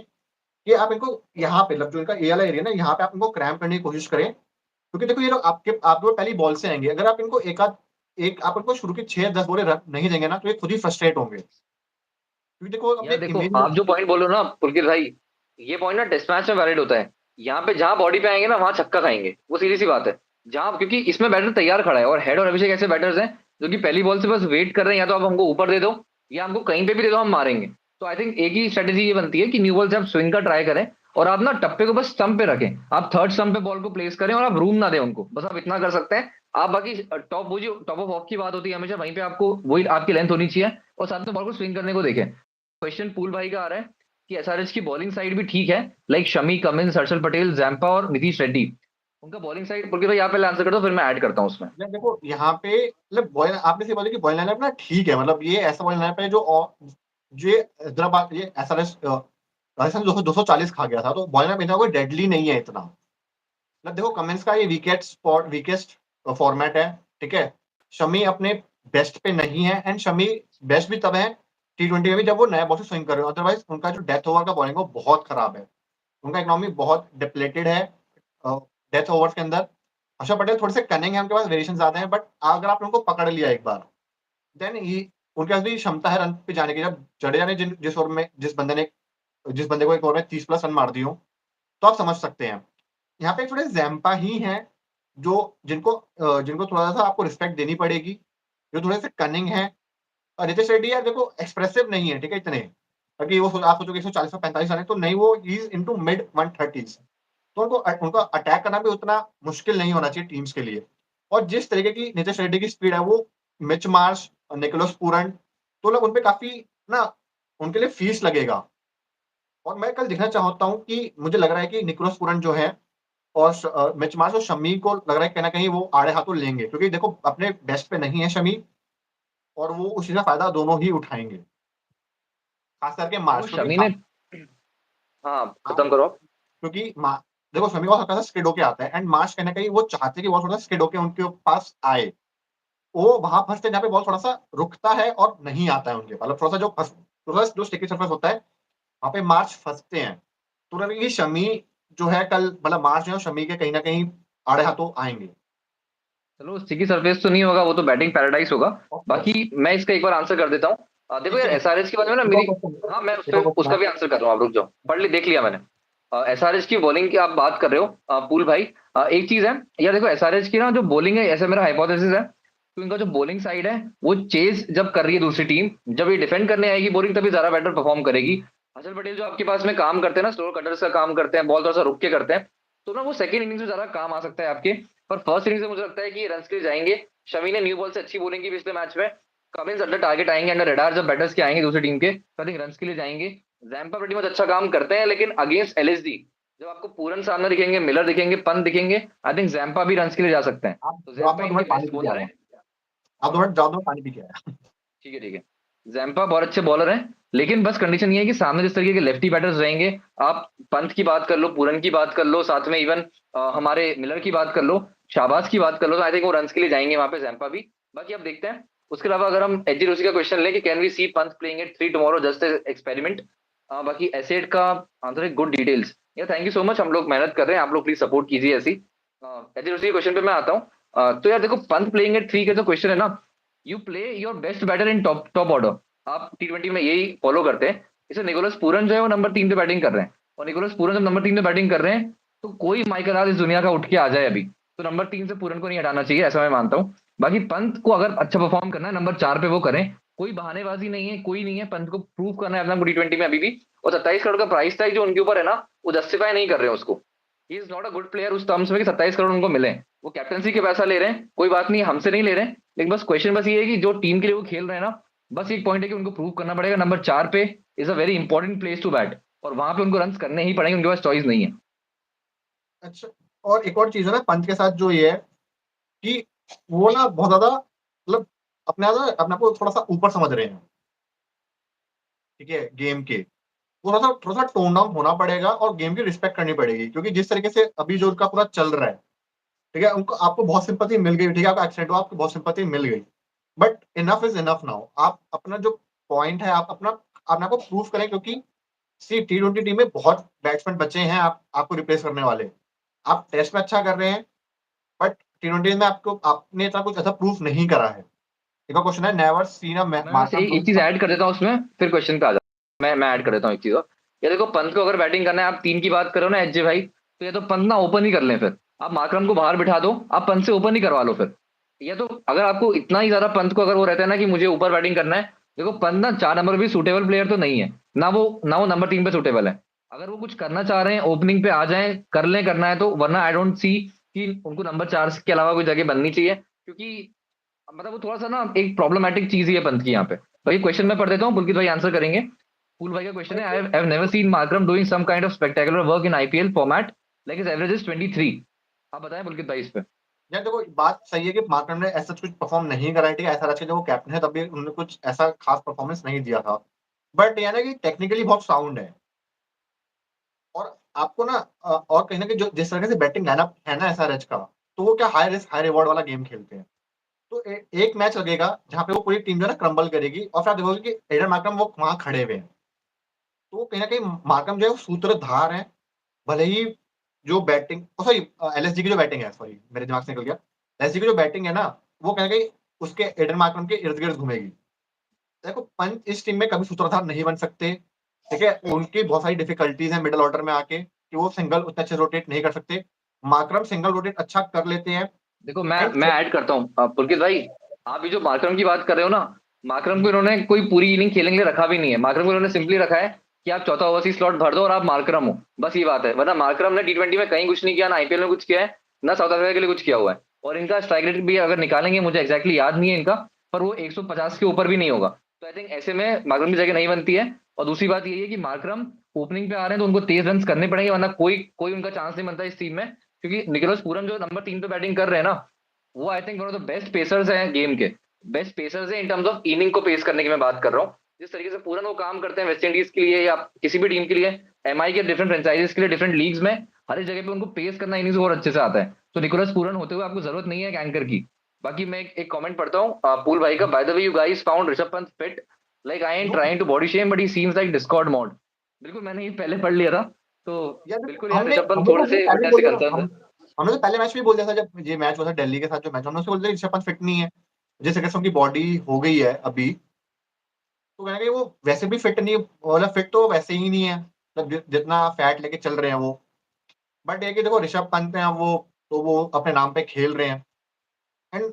कि आप इनको यहाँ पे मतलब जो इनका ए वाला एरिया ना, यहाँ पे आप इनको क्रैम करने की कोशिश करें। क्योंकि देखो ये लोग आपके पहली बॉल से आएंगे। अगर आप इनको एक आप इनको शुरू के 6-10 बॉलें नहीं देंगे ना, तो ये खुद ही फ्रस्ट्रेट होंगे, क्योंकि देखो अपने यार एक देखो इमेज। आप जो पॉइंट बोलो ना पुलकित भाई, ये पॉइंट ना टेस्ट मैच में वैलिड होता है। यहाँ पे जहां बॉडी पे आएंगे ना वहां छक्का खाएंगे, वो सीधी सी बात है। जहां क्योंकि इसमें बैटर तैयार खड़ा है, और हेड और अभिषेक ऐसे बैटर्स हैं जो कि पहली बॉल से बस वेट कर रहे हैं, या तो आप हमको ऊपर दे दो या हमको कहीं पे भी दे दो, हम मारेंगे। तो आई थिंक एक ही स्ट्रेटेजी ये बनती है कि न्यू बॉल से आप स्विंग का ट्राई करें, और आप ना टप्पे को बस स्टंप पे रखें, आप थर्ड स्टंप पे बॉल को प्लेस करें और आप रूम ना दें उनको, बस आप इतना कर सकते हैं। आप बाकी टॉप, वो जो टॉप ऑफ ऑफ की बात होती है हमेशा, वहीं पे आपको वही आपकी लेंथ होनी चाहिए, और साथ में बॉल को स्विंग करने को देखें। क्वेश्चन पूल भाई का आ रहा है कि एसआरएच की बॉलिंग साइड भी ठीक है, like Shami, Cummins, Harshal Patel, Zampa और नीतीश रेड्डी, उनका बॉलिंग साइड, पुलकित भाई आप पहले आंसर कर दो, फिर मैं ऐड करता हूँ उसमें। यार देखो यहाँ पे मतलब बॉयल आपने से बोला कि बॉयल लाइनअप ना ठीक है, मतलब ये ऐसा बॉयल लाइनअप है जो ये हैदराबाद ये एसआरएच राजस्थान 240 खा गया था, तो बॉयल लाइनअप इतना कोई डेडली नहीं है इतना। मतलब देखो कमेंस का ये वीकेस्ट फॉर्मेट है, ठीक है। शमी अपने बेस्ट पे नहीं है, एंड शमी बेस्ट भी तब है T20 में भी जब वो नया बॉल से स्विंग कर रहे हो, अदरवाइज उनका जो डेथ ओवर का बॉलिंग वो बहुत खराब है, उनका इकोनॉमी बहुत डिप्लेटेड है डेथ ओवर्स के अंदर। हर्षल पटेल थोड़े से कनिंग है, उनके पास वेरिएशन ज्यादा है, बट अगर आप उनको पकड़ लिया एक बार, देन ही उनके पास भी क्षमता है रन पे जाने की। जब जडेजा ने जिस बंदे को एक ओवर में 30+ रन मार दिए हो, तो आप समझ सकते हैं। यहाँ पे थोड़े जैम्पा ही हैं जो जिनको थोड़ा सा आपको रिस्पेक्ट देनी पड़ेगी, जो थोड़े से कनिंग है। और रितेश रेड्डी यार देखो एक्सप्रेसिव नहीं है, ठीक है, इतने ताकि वो आप सोचो कि 140 से 45 रन है, तो नहीं, वो इज इनटू मिड 130s। तो उनको अटैक करना भी उतना मुश्किल नहीं होना चाहिए टीम्स के लिए। और जिस तरीके की नीतीश रेड्डी की स्पीड है, वो मिच मार्श और निकोलस पूरन, तो लोग उनपे काफी ना उनके लिए फीस लगेगा। और मैं कल देखना चाहता हूँ कि मुझे लग रहा है कि निकोलस पूरन जो है और मिच मार्श और शमी को लग रहा है कहीं ना कहीं वो आड़े हाथों लेंगे, क्योंकि देखो अपने बेस्ट पे नहीं है शमी, और वो उस चीज का फायदा दोनों ही उठाएंगे, खास करके देखो मार्श, क्योंकि शमी ने, हाँ खत्म करो आप। क्योंकि देखो शमी बहुत हल्का सा स्किड होके आता है, एंड मार्श कहीं ना कहीं वो चाहते हैं कि बॉल थोड़ा स्किड होके उनके पास आए। वो वहां फंसते हैं जहाँ पे बॉल थोड़ा सा रुकता है और नहीं आता है उनके, मतलब थोड़ा सा जो स्टिकी सरफेस होता है, वहां पे मार्च फंसते हैं। तो लगे शमी जो है कल, मतलब मार्च जो है शमी के कहीं ना कहीं आड़े हाथों आएंगे। चलो स्टिकी सरफेस तो नहीं होगा, वो तो बैटिंग पैराडाइज होगा। ऑफकोर्स। बाकी मैं इसका एक बार आंसर कर देता हूँ। देखो एक यार सेकंड, एसआरएच के बारे में ना एक और मेरी, क्वेश्चन, हाँ मैं उस एक पे और क्वेश्चन उसका है। भी आंसर कर रहा हूँ, आप रुक जाओ, पढ़ ली, देख लिया मैंने। एसआरएच की बॉलिंग की आप बात कर रहे हो पूल भाई। एक चीज है यार, देखो एसआरएच की ना जो बॉलिंग है, ऐसा मेरा हाइपोथेसिस है कि उनका जो बॉलिंग साइड है वो चेज जब कर रही है दूसरी टीम, जब ये डिफेंड करने आएगी बॉलिंग, तभी ज्यादा बेटर परफॉर्म करेगी। हर्षल पटेल जो आपके पास में काम करते हैं ना, स्लोअर कटर्स का काम करते हैं, बॉल थोड़ा सा रुक के करते हैं, तो ना वो सेकंड इनिंग्स में ज्यादा काम आ सकता है आपके। पर फर्स्ट इनिंग्स में मुझे लगता है कि रन के लिए जाएंगे। शमी ने न्यू बॉल से अच्छी बॉलिंग की पिछले मैच में। कमिंस अंडर टारगेट आएंगे, अंडर रेडार जब बैटर्स के आएंगे दूसरी टीम के, तो आई थिंक रन के लिए जाएंगे। जैम्पा pretty much अच्छा काम करते हैं, लेकिन अगेंस्ट एलएसडी जब आपको पूरन सामने दिखेंगे, मिलर दिखेंगे, पंत दिखेंगे, आई थिंक जैम्पा भी रन के लिए जा सकते हैं। आप तो जवाब जैम्पा दो, इनके तुम्हें पानी बेस्ट पी के आ बॉलर रहा है। हूँ। आप हाँ दोनों जवाब दो, पानी पी के आया। ठीक है ठीक है। जैम्पा बहुत अच्छे बॉलर हैं, लेकिन बस कंडीशन ये है कि सामने जिस तरीके के लेफ्टी बैटर्स रहेंगे, आप पंत की बात कर लो, पूरन की बात कर लो, साथ में इवन हमारे मिलर की बात कर लो, शाहबाज की बात कर लो, तो आई थिंक वो रन के लिए जाएंगे वहां पे जैम्पा भी। बाकी आप देखते हैं। उसके अलावा अगर हम एजी रोसी का क्वेश्चन लें कि can we see Pant playing at 3 tomorrow just experiment, बाकी एसेट का आंसर है गुड डिटेल्स। या थैंक यू सो मच, हम लोग मेहनत कर रहे हैं, आप लोग प्लीज सपोर्ट कीजिए ऐसी। एजी रोसी के क्वेश्चन पे मैं आता हूँ। तो यार देखो पंत प्लेइंग एट 3 का जो क्वेश्चन है ना, you play your best batter in top top order. आप T20 में यही फॉलो करते हैं। इसे निकोलस पूरन जो है वो नंबर 3 पे बैटिंग कर रहे हैं, और निकोलस पूरन जब नंबर 3 पे बैटिंग कर रहे हैं, तो कोई माइकल राज इस दुनिया का उठ के आ जाए अभी, तो नंबर 3 से पूरन को नहीं हटाना चाहिए, ऐसा मैं मानता हूँ। बाकी पंत को अगर अच्छा परफॉर्म करना है, नंबर 4 पे वो करें। कोई बहानेबाजी नहीं है, कोई नहीं है, पंत को प्रूव करना है अपना T20 में अभी भी। और 27 करोड़ का प्राइस टैग जो उनके ऊपर है ना, वो जस्टिफाई नहीं कर रहे हैं उसको। He is not a good player उस टर्म्स में कि 27 करोड़ उनको मिले। वो कैप्टनसी के पैसा ले रहे हैं, कोई बात नहीं, हमसे नहीं ले रहे हैं, लेकिन बस क्वेश्चन बस ये है कि जो टीम के लिए वो खेल रहे हैं ना, बस एक पॉइंट है कि उनको प्रूव करना पड़ेगा। नंबर 4 पे is a very important place to bat, और वहां पे उनको रन करने ही पड़ेंगे, उनके पास चॉइस नहीं है। अच्छा, और एक और चीज है ना पंच के साथ जो ये है कि वो ना बहुत ज्यादा मतलब अपने आप को थोड़ा सा ऊपर समझ रहे हैं, ठीक है, गेम के। थोड़ा सा टोन डाउन होना पड़ेगा और गेम की रिस्पेक्ट करनी पड़ेगी, क्योंकि जिस तरीके से अभी जो उनका पूरा चल रहा है, ठीक है, उनको आपको बहुत सिंपैथी मिल गई, ठीक है, आपका एक्सीडेंट हुआ, आपको बहुत सिंपैथी मिल गई, but enough is enough now. आप अपना जो पॉइंट है, आप अपने आप को प्रूव करें, क्योंकि सी T20 टीम में बहुत बैट्समैन बचे हैं आपको रिप्लेस करने वाले। आप टेस्ट में अच्छा कर रहे हैं, बट T20 में आपने इतना कुछ ऐसा प्रूफ नहीं करा है। एक और क्वेश्चन है, नेवर सीन अ मैं बस मार्करम एक चीज ऐड कर देता हूँ उसमें, फिर क्वेश्चन पे आ जाता हूँ। मैं ऐड कर देता हूँ एक चीज और। ये देखो पंत को अगर बैटिंग करना है, आप 3 की बात करो ना एच जे भाई, तो ये तो पंत ना ओपन ही कर लें, फिर आप मार्करम को बाहर बिठा दो, आप पंत से ओपन ही करवा लो फिर। ये तो अगर आपको इतना ही ज्यादा पंत को अगर वो रहता है ना कि मुझे ऊपर बैटिंग करना है, देखो पंत ना 4 नंबर भी सूटेबल प्लेयर तो नहीं है, ना वो नंबर 3 पे सूटेबल है। अगर वो कुछ करना चाह रहे हैं ओपनिंग पे आ जाएं, कर लें, करना है तो, वरना आई डोंट सी कि उनको नंबर 4 के अलावा कोई जगह बननी चाहिए, क्योंकि मतलब वो थोड़ा सा ना एक प्रॉब्लमेटिक चीज ही है पंत की यहाँ पे। तो ये क्वेश्चन मैं पढ़ देता हूँ, पुलकित भाई आंसर करेंगे। पुल भाई का क्वेश्चन है, I have never seen Markram doing some kind of spectacular work in IPL format like his average is 23। आप बताएं पुलकित भाई इस पे। यार देखो बात सही है कि मार्करम ने ऐसा कुछ परफॉर्म नहीं करा है, ठीक है, ऐसा रच के जब वो कैप्टन है तब भी उन्होंने कुछ ऐसा खास परफॉर्मेंस नहीं दिया था। बट ये ना कि टेक्निकली बहुत साउंड है। और आपको ना और कहीं ना कहीं जो जिस तरह से बैटिंग लाइनअप है ना एसआरएच का, तो वो क्या हाई रिस्क हाई रिवॉर्ड वाला गेम खेलते हैं। तो एक मैच लगेगा जहाँ पे वो पूरी टीम जो है ना क्रम्बल करेगी, और फिर आप देखोगे कि एडन मार्करम वो वहां खड़े हुए हैं। तो कहीं ना कहीं मार्करम जो है वो सूत्रधार है। भले ही जो बैटिंग सॉरी एलएसजी की जो बैटिंग है, सॉरी मेरे दिमाग से निकल गया, एलएसजी की जो बैटिंग है ना, वो कहीं ना कहीं उसके एडन मार्करम के इर्द गिर्द घूमेगी। देखो पंच इस टीम में कभी सूत्रधार नहीं बन सकते, ठीक है, उनकी बहुत सारी डिफिकल्टीज है मिडिल ऑर्डर में आके कि वो सिंगल उतने अच्छे रोटेट नहीं कर सकते। मार्करम सिंगल रोटेट अच्छा कर लेते हैं। देखो मैं एंड मैं ऐड करता हूँ पुलकित भाई। आप ये जो मार्करम की बात कर रहे हो ना, मार्करम को इन्होंने कोई पूरी इनिंग खेलने के लिए रखा भी नहीं है। मार्करम को इन्होंने सिंपली रखा है कि आप चौथा ओवरसीज स्लॉट भर दो और आप मार्करम हो, बस ये बात है। वरना मार्करम ने टी20 में कहीं कुछ नहीं किया, ना आईपीएल में कुछ किया है, ना साउथ अफ्रीका के लिए कुछ किया हुआ है। और इनका स्ट्राइक रेट भी अगर निकालेंगे, मुझे एक्जैक्टली याद नहीं है इनका, पर वो 150 के ऊपर भी नहीं होगा। तो आई थिंक ऐसे में मार्करम की जगह नहीं बनती है। और दूसरी बात ये है कि मार्करम ओपनिंग पे आ रहे हैं तो उनको तेज रन करने पड़ेंगे, वरना कोई कोई उनका चांस नहीं बनता इस टीम में। क्योंकि निकोलस पूरन जो नंबर 3 पे बैटिंग कर रहे हैं ना, वो I think one of the best pacers हैं गेम के। बेस्ट पेसर्स हैं इन टर्म्स ऑफ इनिंग को पेस करने की मैं बात कर रहा हूँ। जिस तरीके से पूरन वो काम करते हैं वेस्ट इंडीज के लिए या किसी भी टीम के लिए, एमआई के डिफरेंट फ्रेंचाइजीज के लिए, डिफरेंट लीग्स में, हर एक जगह पे उनको पेस करना इनिंग्स बहुत अच्छे से आता है। तो निकोलस पूरन होते हुए आपको जरूरत नहीं है एंकर की। बाकी मैं एक कमेंट पढ़ता हूँ पूल भाई का। By the way you guys found Rishabh Pant fit, like I am trying to body shame but he seems like discord mode. बिल्कुल मैंने ये पहले पढ़ लिया था। तो यार देखो, बिल्कुल यार हमने ऋषभ पंत हमने तो थोड़े उससे से पहले ही फिटनेस बोल से दिया था। कंसर्न है। हमने तो पहले मैच में ही बोल दिया था जब ये मैच हुआ था दिल्ली के साथ, जो मैच हमने उससे बोल दिया ऋषभ पंत फिट नहीं है। जिस तरह से उनकी बॉडी हो गई है अभी, तो कहना कि वो वैसे भी फिट नहीं, मतलब फिट तो वैसे ही नहीं है, मतलब जितना फैट लेके चल रहे हैं वो। बट ये कि देखो ऋषभ पंत हैं वो, तो वो अपने नाम पे खेल रहे हैं। एंड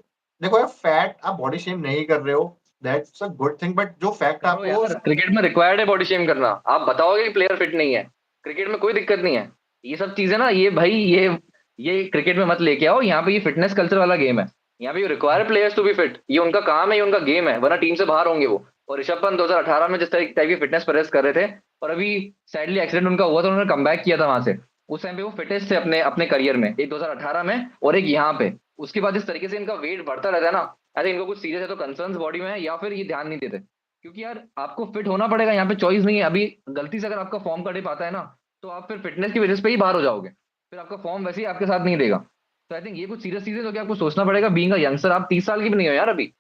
देखो यार, फैट आप बॉडी शेम नहीं कर रहे हो, that's a good thing, but जो फैक्ट करो आपको यार, क्रिकेट में रिक्वायर्ड है बॉडी शेम करना। आप बताओगे कि प्लेयर फिट नहीं है, क्रिकेट में कोई दिक्कत नहीं है। ये सब चीजें ना, ये भाई ये क्रिकेट में मत लेके आओ। यहाँ पे ये फिटनेस कल्चर वाला गेम है। यहाँ पे you require players to be fit, ये उनका काम है, ये उनका गेम है, वरना टीम से बाहर होंगे वो। और ऋषभ पंत 2018 में जिस टाइप की फिटनेस परहेज कर रहे थे, और अभी सैडली एक्सीडेंट उनका हुआ था, उन्होंने कम किया था वहां से। उस टाइम पे वो फिटेस्ट थे अपने अपने करियर में, एक 2018 में और एक यहाँ पे। उसके बाद जिस तरीके से इनका वेट बढ़ता रहता है ना, आई थिंक इनको कुछ सीरियस है तो कंसर्न्स बॉडी में है, या फिर ये ध्यान नहीं देते। क्योंकि यार आपको फिट होना पड़ेगा, यहाँ पे चॉइस नहीं है। अभी गलती से अगर आपका फॉर्म का डिप आता है ना, तो आप फिर फिटनेस की वजह से ही बाहर हो जाओगे, फिर आपका फॉर्म वैसे ही आपके साथ नहीं देगा। तो आई थिंक ये कुछ सीरियस चीजें जो कि आपको सोचना पड़ेगा। बीइंग अ यंगस्टर, आप 30 साल की भी नहीं हो यार अभी।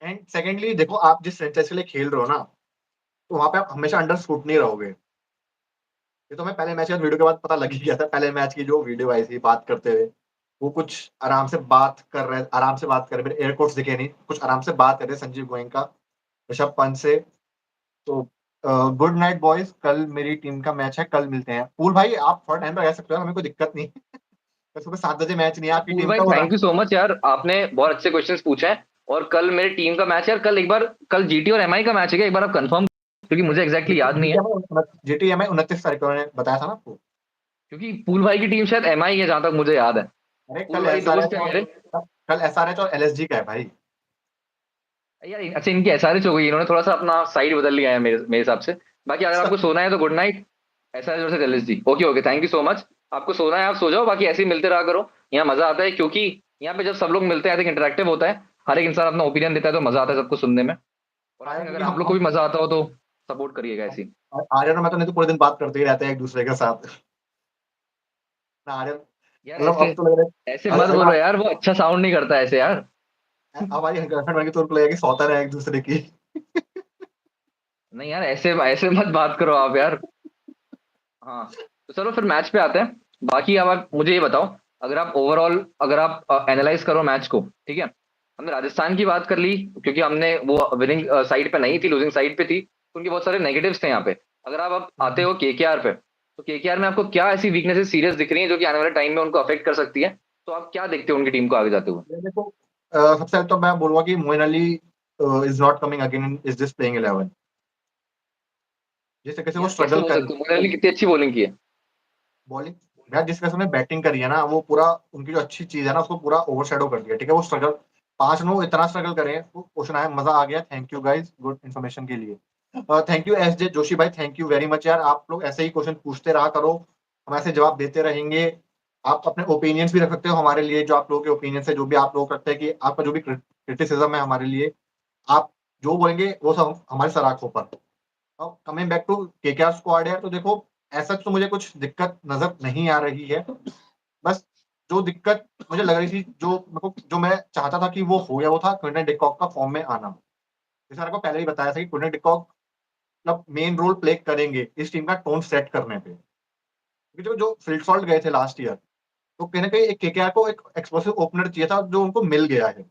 एंड सेकेंडली देखो, आप जिस फ्रेंचाइज के लिए खेल रहे हो ना, तो वहां पे आप हमेशा अंडर स्क्रूटनी रहोगे। ये तो हमें पहले मैच के वीडियो के बाद पता लग ही गया था। पहले मैच की जो वीडियो आई थी बात करते हुए, वो कुछ आराम से बात कर रहे, आराम से बात कर रहे, मेरे एयर कोड्स दिखे नहीं, कुछ आराम से बात कर रहे संजीव गोयनका ऋषभ पंत से। तो गुड नाइट बॉयज, कल मेरी टीम का मैच है, कल मिलते हैं। पूल भाई आप थोड़ा टाइम पर रह सकते हो, हमें कोई दिक्कत नहीं है। सुबह 7 बजे मैच नहीं है आपकी पूल टीम भाई का, हो रहा थैंक यू सो मच यार, आपने बहुत अच्छे क्वेश्चंस पूछे हैं। और कल मेरी टीम का मैच है यार, कल एक बार, कल जीटी और एमआई का मैच है क्या, एक बार आप कंफर्म, क्योंकि मुझे एग्जैक्टली याद नहीं है। जीटीएमआई 29 तारीख को मैंने बताया था ना आपको। क्योंकि पूल भाई की टीम शायद एमआई है जहां तक मुझे याद है। अरे पूल कल भाई दोस्त एसआरएच है और मेरे। कल एसआरएच और एलएसजी का है भाई। यार अच्छा, इनकी एसआरएच हो गई, इन्होंने थोड़ा सा अपना साइड बदल लिया है मेरे मेरे हिसाब से। बाकी अगर आपको सोना है तो गुड नाइट। एसआरएच से LS G, okay okay, thank you so much. आपको सोना है आप सो जाओ, बाकी ऐसे ही मिलते रहा करो। यहाँ मजा आता है, क्योंकि यहाँ पे जब सब लोग मिलते हैं आई थिंक इंटरेक्टिव होता है। हर एक इंसान अपना ओपिनियन देता है तो मजा आता है सबको सुनने में। और आई थिंक अगर क्योंकि आप लोग को भी मजा आता हो तो सपोर्ट करिएगा ऐसी। आर्यन और मैं तो नहीं तो पूरे दिन बात करते ही रहते हैं एक दूसरे के साथ ना आर्यन, यार मतलब ऐसे अब तो लग ऐसे रहा मत है बोलो यार, वो अच्छा साउंड नहीं करता ऐसे यार। हमारी गर्लफ्रेंड बन के तो उनको लगेगा कि सौता रहे एक दूसरे की। नहीं यार, ऐसे ऐसे मत बात करो आप यार। हाँ, तो चलो फिर मैच पे आते हैं। बाकी अब आप मुझे ये बताओ, अगर आप ओवरऑल, अगर आप एनालाइज करो मैच को, ठीक है। हमने राजस्थान की बात कर ली, क्योंकि हमने वो विनिंग साइड पे नहीं थी, लूजिंग साइड पे थी, तो उनके बहुत सारे नेगेटिव्स थे यहाँ पे। अगर आप आते हो केकेआर पे, तो केकेआर में आपको क्या ऐसी वीकनेसेस सीरियस दिख रही हैं जो कि आने वाले टाइम में उनको अफेक्ट कर सकती है? तो आप क्या देखते हो उनकी टीम को आगे जाते हुए? ये देखो, सबसे पहले तो मैं बोलूंगा कि Moeen Ali is not coming again, is just playing 11। जिस तरीके से वो यार कैसे स्ट्रगल बोल कर सकते हो, मोइन अली कितनी अच्छी बॉलिंग की है। बॉलिंग, यार जिस तरह से उन्होंने बैटिंग करी है ना, वो पूरा उनकी जो अच्छी चीज है ना उसको पूरा ओवरशैडो कर दिया। ठीक है, वो स्ट्रगल 5 नो इतना स्ट्रगल करे, वो क्वेश्चन आया, मजा आ गया। Thank you guys, good information के लिए। थैंक यू एस जे जोशी भाई, थैंक यू वेरी मच यार। आप लोग ऐसे ही क्वेश्चन पूछते रहा करो, हम ऐसे जवाब देते रहेंगे। आप अपने ओपिनियंस भी रख सकते हो हमारे लिए, जो आप लोगों के ओपिनियंस है, जो भी आप लोग करते हैं कि आपका जो भी क्रिटिसिज्म है हमारे लिए, आप जो बोलेंगे वो सब हमारे सराखों पर। अब coming back to KKR squad है, तो देखो ऐसा तो मुझे कुछ दिक्कत नजर नहीं आ रही है। बस जो दिक्कत मुझे लग रही थी, जो मैं चाहता था कि वो हो गया, वो था क्विंटन डिकॉक का फॉर्म में आना। जैसे आपको पहले ही बताया था कि क्विंटन डिकॉक मतलब मेन रोल प्ले करेंगे इस टीम का टोन सेट करने पे, क्योंकि जो जो फिल्डसॉल्ट गए थे लास्ट ईयर, तो कहीं ना कहीं एक केकेआर को एक एक्सप्लोसिव ओपनर चाहिए था, जो उनको मिल गया है।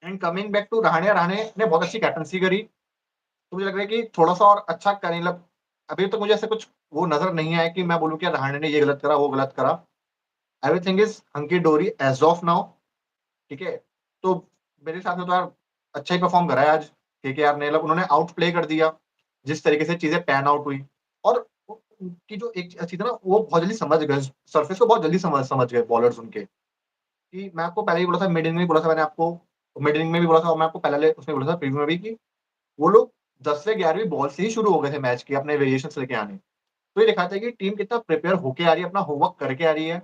And coming back to Rahane, Rahane ने बहुत अच्छी कैप्टनसी करी। तो मुझे लग रहा है कि थोड़ा सा और अच्छा करें, मतलब अभी तो मुझे ऐसे कुछ वो नजर नहीं आया कि मैं बोलूँ कि रहाणे ने ये गलत करा वो गलत करा। एवरीथिंग इज हंकी डोरी एज ऑफ नाउ। ठीक है, तो मेरे हिसाब से तो यार अच्छा ही परफॉर्म करा है आज केकेआर ने। मतलब उन्होंने आउट प्ले कर दिया जिस तरीके से चीजें पैन आउट हुई। और उनकी जो एक चीज है ना, वो बहुत जल्दी समझ गए, सरफेस को बहुत जल्दी समझ समझ गए बॉलर्स उनके। कि मैं आपको पहले ही बोला था, मिड इनिंग में भी बोला था मैंने आपको, मिड इनिंग में भी बोला था, और मैं आपको पहले उसमें बोला था प्रीव्यू में भी, कि वो लोग 10 से 11वीं बॉल से ही शुरू हो गए थे मैच के अपने वेरिएशन लेके आने। तो ये दिखाता है कि टीम कितना प्रिपेयर होके आ रही है, अपना होमवर्क करके आ रही है,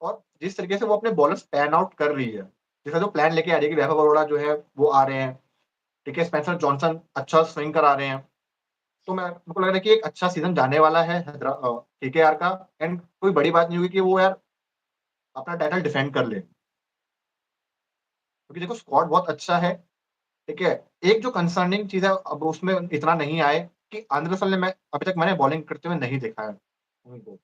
और जिस तरीके से वो अपने बॉलर्स पैन आउट कर रही है, जैसा जो प्लान लेके आ रही है कि वैभव अरोड़ा जो है वो आ रहे हैं। ठीक है, स्पेंसर जॉनसन अच्छा स्विंग करा रहे हैं। तो मैं मेरे को लग रहा है कि एक अच्छा सीजन जाने वाला है केकेआर का। एंड कोई बड़ी बात नहीं हुई कि वो यार अपना टाइटल डिफेंड कर ले, क्योंकि देखो स्क्वाड बहुत अच्छा है। ठीक है, एक जो कंसर्निंग चीज है, अब उसमें इतना नहीं आए कि आंद्रे रसल ने, मैं अभी तक मैंने बॉलिंग करते हुए नहीं देखा है उनको,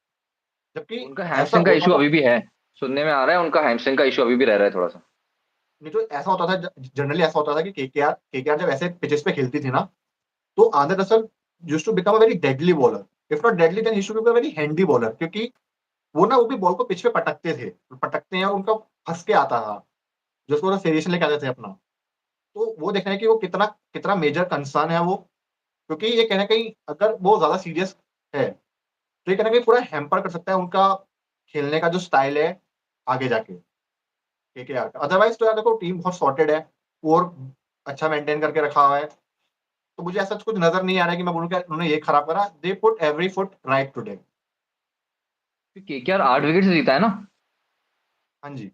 जबकि उनका ऐसा हैमस्ट्रिंग का होता इशू था। अभी भी है, सुनने में आ रहा है उनका हैमस्ट्रिंग का इशू अभी भी रह रहा है थोड़ा सा। नहीं तो ऐसा होता था, जनरली ऐसा होता था कि केकेआर जब ऐसे पिचेस पे खेलती थी ना, तो Andre Russell used to become a very deadly bowler. If not deadly then he should be a very handy bowler, क्योंकि वो भी बॉल को पिच पे पटकते थे, पटकते हैं और उनका फंस के आता था, जो उसको वेरिएशन लेके आते थे अपना। तो वो देखना है कि वो कितना कितना मेजर कंसर्न है वो, क्योंकि ये कहना कहीं अगर वो ज्यादा सीरियस है, तो ये कहना कहीं पूरा हैम्पर कर सकता है उनका खेलने का जो स्टाइल है आगे जाके केकेआर का। अदरवाइज तो यार देखो टीम बहुत सॉर्टेड है, और अच्छा मेंटेन करके रखा हुआ है। तो मुझे ऐसा कुछ नजर नहीं आ रहा है कि मैं बोलूँ कि उन्होंने ये खराब करा। They put every foot right today. KKR 8 wicket से जीता है ना। हाँ जी।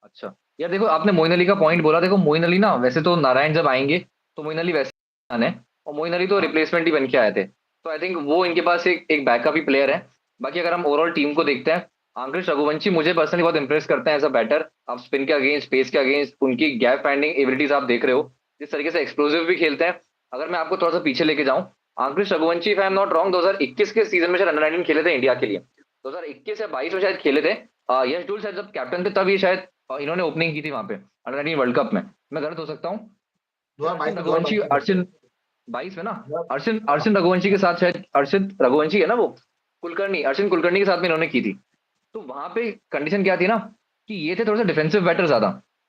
अच्छा। यार देखो आपने मोइन अली का पॉइंट बोला, देखो मोइन अली ना वैसे तो नारायण जब आएंगे तो मोइन अली वैसे आने, और मोइन अली तो हाँ रिप्लेसमेंट ही बन के आए थे, तो आई थिंक वो इनके पास एक बैकअप ही प्लेयर है। बाकी अगर हम ओवरऑल टीम को देखते हैं, आंक्रिश रघुवंशी मुझे पर्सनली बहुत इंप्रेस करते हैं एज अ बैटर। आप स्पिन के अगेंस्ट, पेस के अगेंस्ट उनकी गैप फाइंडिंग एबिलिटीज आप देख रहे हो, जिस तरीके से एक्सप्लोसिव भी खेलते हैं। अगर मैं आपको थोड़ा सा पीछे लेके जाऊं, Angkrish Raghuvanshi if I am not wrong 2021 के सीजन में शायद अंडर 19 खेले थे इंडिया के लिए, 2021 या 22 में शायद खेले थे। यश डुल शायद जब कैप्टन थे तब ये शायद इन्होंने ओपनिंग की थी वहां पे अंडर 19 वर्ल्ड कप में। मैं गलत हो सकता हूँ। शायद 2022 अर्शिन में, रघुवंशी, 2022 में खेलते अर्शिन हैं। 22 में ना, यार, अर्शिन हाँ, अर्शिन रघुवंशी के साथ, शायद अर्शित रघुवंशी है ना वो, कुलकर्णी, अर्शिन कुलकर्णी के साथ में इन्होंने की थी। तो वहां पे कंडीशन क्या थी ना, कि ये थे थोड़ा सा डिफेंसिव बैटर ज्यादा,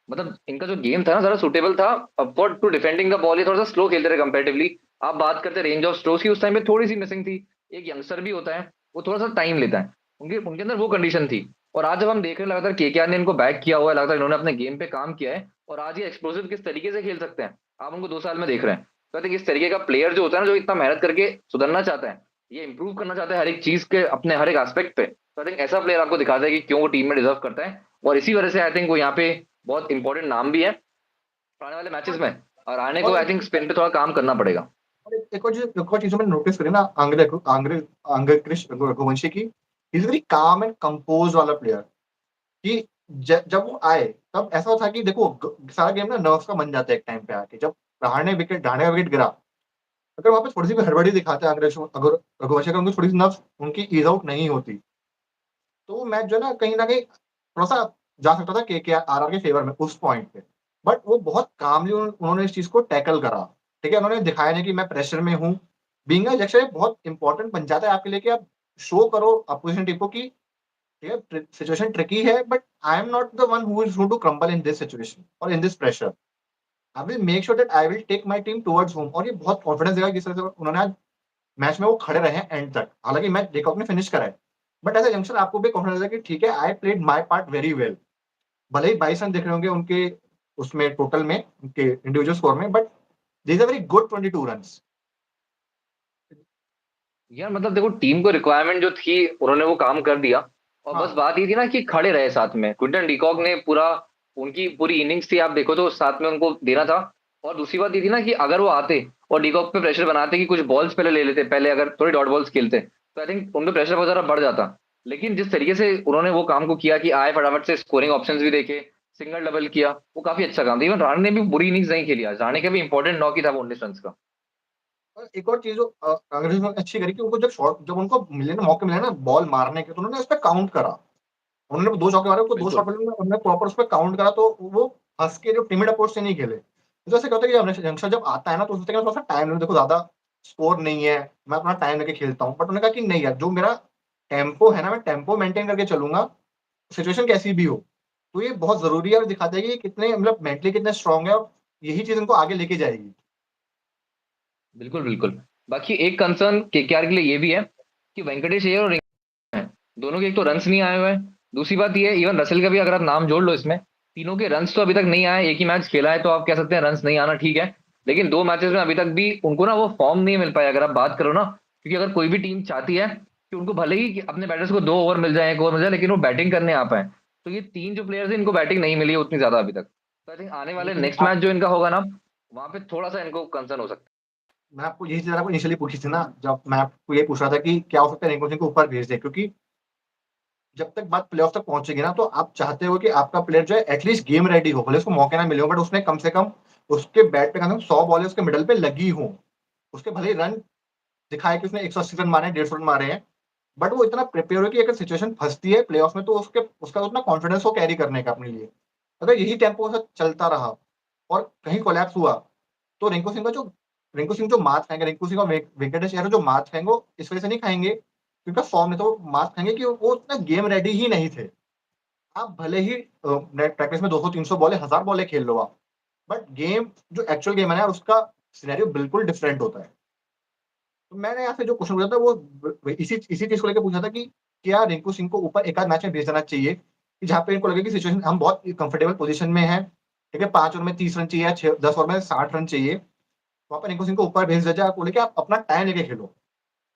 मतलब इनका जो गेम था ना ज्यादा सुटेबल था for to defending the ball. ये थोड़ा सा स्लो खेलते रहे कंपेरेटिवली। आप बात करते रेंज ऑफ स्ट्रोक्स की, उस टाइम पे थोड़ी सी मिसिंग थी। एक यंगस्टर भी होता है, वो थोड़ा सा टाइम लेता है, उनके उनके अंदर वो कंडीशन थी। और आज जब हम देख रहे हैं लगातार केकेआर ने इनको बैक किया हुआ है, लगातार इन्होंने अपने गेम पे काम किया है, और आज ये एक्सप्लोसिव किस तरीके से खेल सकते हैं, आप उनको 2 साल में देख रहे हैं। तो I think इस तरीके का प्लेयर जो होता है ना, जो इतना मेहनत करके सुधरना चाहता है, ये इंप्रूव करना चाहता है हर एक चीज के अपने हर एक एस्पेक्ट पे, तो आई थिंक ऐसा प्लेयर आपको दिखाता है कि क्यों वो टीम में डिजर्व करता है। और इसी वजह से आई थिंक वो यहाँ पे बहुत इंपॉर्टेंट नाम भी है आने वाले मैचेस में। और आने को और आई थिंक स्पिन पे थोड़ा काम करना पड़ेगा। एक और चीज मैंने नोटिस करी ना, आंग्रे आंग्रे आंग्रे कृष्ण रघुवंशी की, is very calm and compose वाला प्लेयर। कि जब वो आए तब ऐसा था कि देखो सारा गेम ना नर्व्स का बन जाता है एक टाइम पे आके, जब रहाणे का विकेट गिरा, अगर वहां पे थोड़ी सी भी हड़बड़ी दिखाते हैं आंग्रे अगर रघुवंशी, अगर उनकी थोड़ी सी नर्व्स उनकी ईज आउट नहीं होती, तो वो मैच जो है ना कहीं थोड़ा सा जा सकता था के आर आर के फेवर में उस पॉइंट पे। बट वो बहुत कामली उन्होंने इस चीज को टैकल करा। ठीक है, उन्होंने दिखाया नहीं कि मैं प्रेशर में हूँ। बीइंग अ जैसे बहुत इंपॉर्टेंट बन जाता है आपके लिए कि आप शो करो अपोजिशन टीम को कि सिचुएशन ट्रिकी है, but I am not the one who is going to crumble in this situation और in this pressure. I will make sure that I will take my team towards home. और ये बहुत confidence देगा जिस तरह से उन्होंने आज मैच में वो खड़े रहे हैं एंड तक। हालांकि मैच डिकॉक ने फिनिश करा है, बट एज ए यंगस्टर आपको भी कॉन्फिडेंस है कि ठीक है, I played my part very well. भले ही 22 रन दिख रहे होंगे उनके उसमें टोटल में, उनके इंडिविजुअल स्कोर में, but this a very good 22 runs. यार मतलब देखो, टीम को रिक्वायरमेंट जो थी उन्होंने वो काम कर दिया। और बस हाँ बात ये थी ना कि खड़े रहे साथ में। क्विंटन डिकॉक हाँ ने पूरा, उनकी पूरी इनिंग्स थी, आप देखो तो साथ में उनको देना था। और दूसरी बात ये थी ना कि अगर वो आते और डिकॉक पे प्रेशर बनाते कि कुछ बॉल्स पहले ले लेते, पहले अगर थोड़ी डॉट बॉल्स खेलते, तो आई थिंक उन पे प्रेशर बहुत ज्यादा बढ़ जाता। लेकिन जिस तरीके से उन्होंने वो काम को किया कि आए फटाफट से स्कोरिंग ऑप्शंस भी देखे, सिंगल डबल किया, वो काफी अच्छा काम था। इवन राणे ने भी बुरी इनिंग्स नहीं खेली आज। राणे का भी इंपॉर्टेंट नॉक ही था वो 19 रन का। और एक और चीज जो अंग्रेज ने अच्छी करी कि उनको जब उनको मिले ना, मौके मिले ना बॉल मारने के, तो उन्होंने उस पर काउंट करा। उन्होंने 2 चौके मारे, उनको 2 शॉट बिल्कुल मिले, उन्होंने प्रॉपर उस पर काउंट करा। तो वो हंस के जो टिमिड अप्रोच से नहीं खेले। तो ऐसे क्या होता है कि यंगस्टर जब आता है ना, तो सोचते हैं कि थोड़ा सा टाइम, देखो ज्यादा स्कोर नहीं है, मैं अपना टाइम लेके खेलता हूँ। बट उन्होंने कहा कि नहीं यार, जो मेरा टेम्पो है ना, मैं टेम्पो मेंटेन करके चलूंगा, सिचुएशन कैसी भी हो। तो ये बहुत जरूरी है और दिखाता है कि ये कितने मतलब मेंटली कितने स्ट्रांग है, और यही चीज इनको आगे लेके जाएगी। बिल्कुल बिल्कुल। बाकी एक कंसर्न केकेआर के लिए ये भी है कि वेंकटेश अय्यर और हैं, दोनों के एक तो रन्स नहीं आए हुए हैं। दूसरी बात ये है, इवन रसेल का भी अगर आप नाम जोड़ लो इसमें, तीनों के रन्स तो अभी तक नहीं आए। एक ही मैच खेला है तो आप कह सकते हैं रन्स नहीं आना ठीक है। लेकिन 2 मैचेस में अभी तक भी उनको ना वो फॉर्म नहीं मिल पाया, अगर आप बात करो ना। क्योंकि अगर कोई भी टीम चाहती है कि उनको भले ही कि अपने बैटर्स को 2 ओवर मिल जाए, 1 ओवर मिल जाए, लेकिन वो बैटिंग करने आ पाए, तो ये तीन जो प्लेयर्स हैं इनको बैटिंग नहीं मिली है उतनी ज्यादा अभी तक। तो आई थिंक आने वाले लेकिन नेक्स्ट आप, मैच जो इनका होगा ना, वहां पे थोड़ा सा इनको कंसर्न हो सकता मैं आपको यही चीज आपको इनिशियली पूछी थी ना, जब मैं आपको ये पूछ रहा था कि क्या हो सकता है रिंकू सिंह को ऊपर भेज दे, क्योंकि जब तक बात प्लेऑफ तक पहुंचेगी ना, तो आप चाहते हो कि आपका प्लेयर जो है एटलीस्ट गेम रेडी हो, भले उसको मौके ना मिले हो, बट उसने कम से कम उसके बैट पे कम से कम 100 बॉलें उसके मिडल पे लगी हो। उसके भले ही रन दिखाए कि उसने 180 रन मारे हैं, 150 रन मारे हैं, बट वो इतना प्रिपेयर हो कि अगर सिचुएशन फंसती है प्लेऑफ में, तो उसके उसका उतना कॉन्फिडेंस हो कैरी करने का अपने लिए। अगर यही टेम्पो से चलता रहा और कहीं कोलैप्स हुआ, तो रिंकू सिंह जो मात खाएंगे, रिंकू सिंह और वेंकटेश अय्यर जो मात खाएंगे, वो इस वजह से नहीं खाएंगे क्योंकि फॉर्म में, तो वो मात खाएंगे कि वो उतना गेम रेडी ही नहीं थे। आप भले ही प्रैक्टिस में 200-300 बॉलें, 1000 बॉलें खेल लो आप, बट गेम जो एक्चुअल गेम है ना, उसका सिनेरियो बिल्कुल डिफरेंट होता है। तो मैंने यहाँ से जो क्वेश्चन पूछा था वो इसी इसी चीज को लेकर पूछा था कि क्या रिंकू सिंह को ऊपर एक आध मैच में भेज देना चाहिए, कि जहाँ पे इनको लगे कि सिचुएशन हम बहुत कंफर्टेबल पोजीशन में है, ठीक है, 5 ओवर में 30 रन चाहिए या 10 ओवर में 60 रन चाहिए, वहां पर रिंकू सिंह को ऊपर भेज दिया जाए। आप बोले कि आप अपना टाइम लेके खेलो।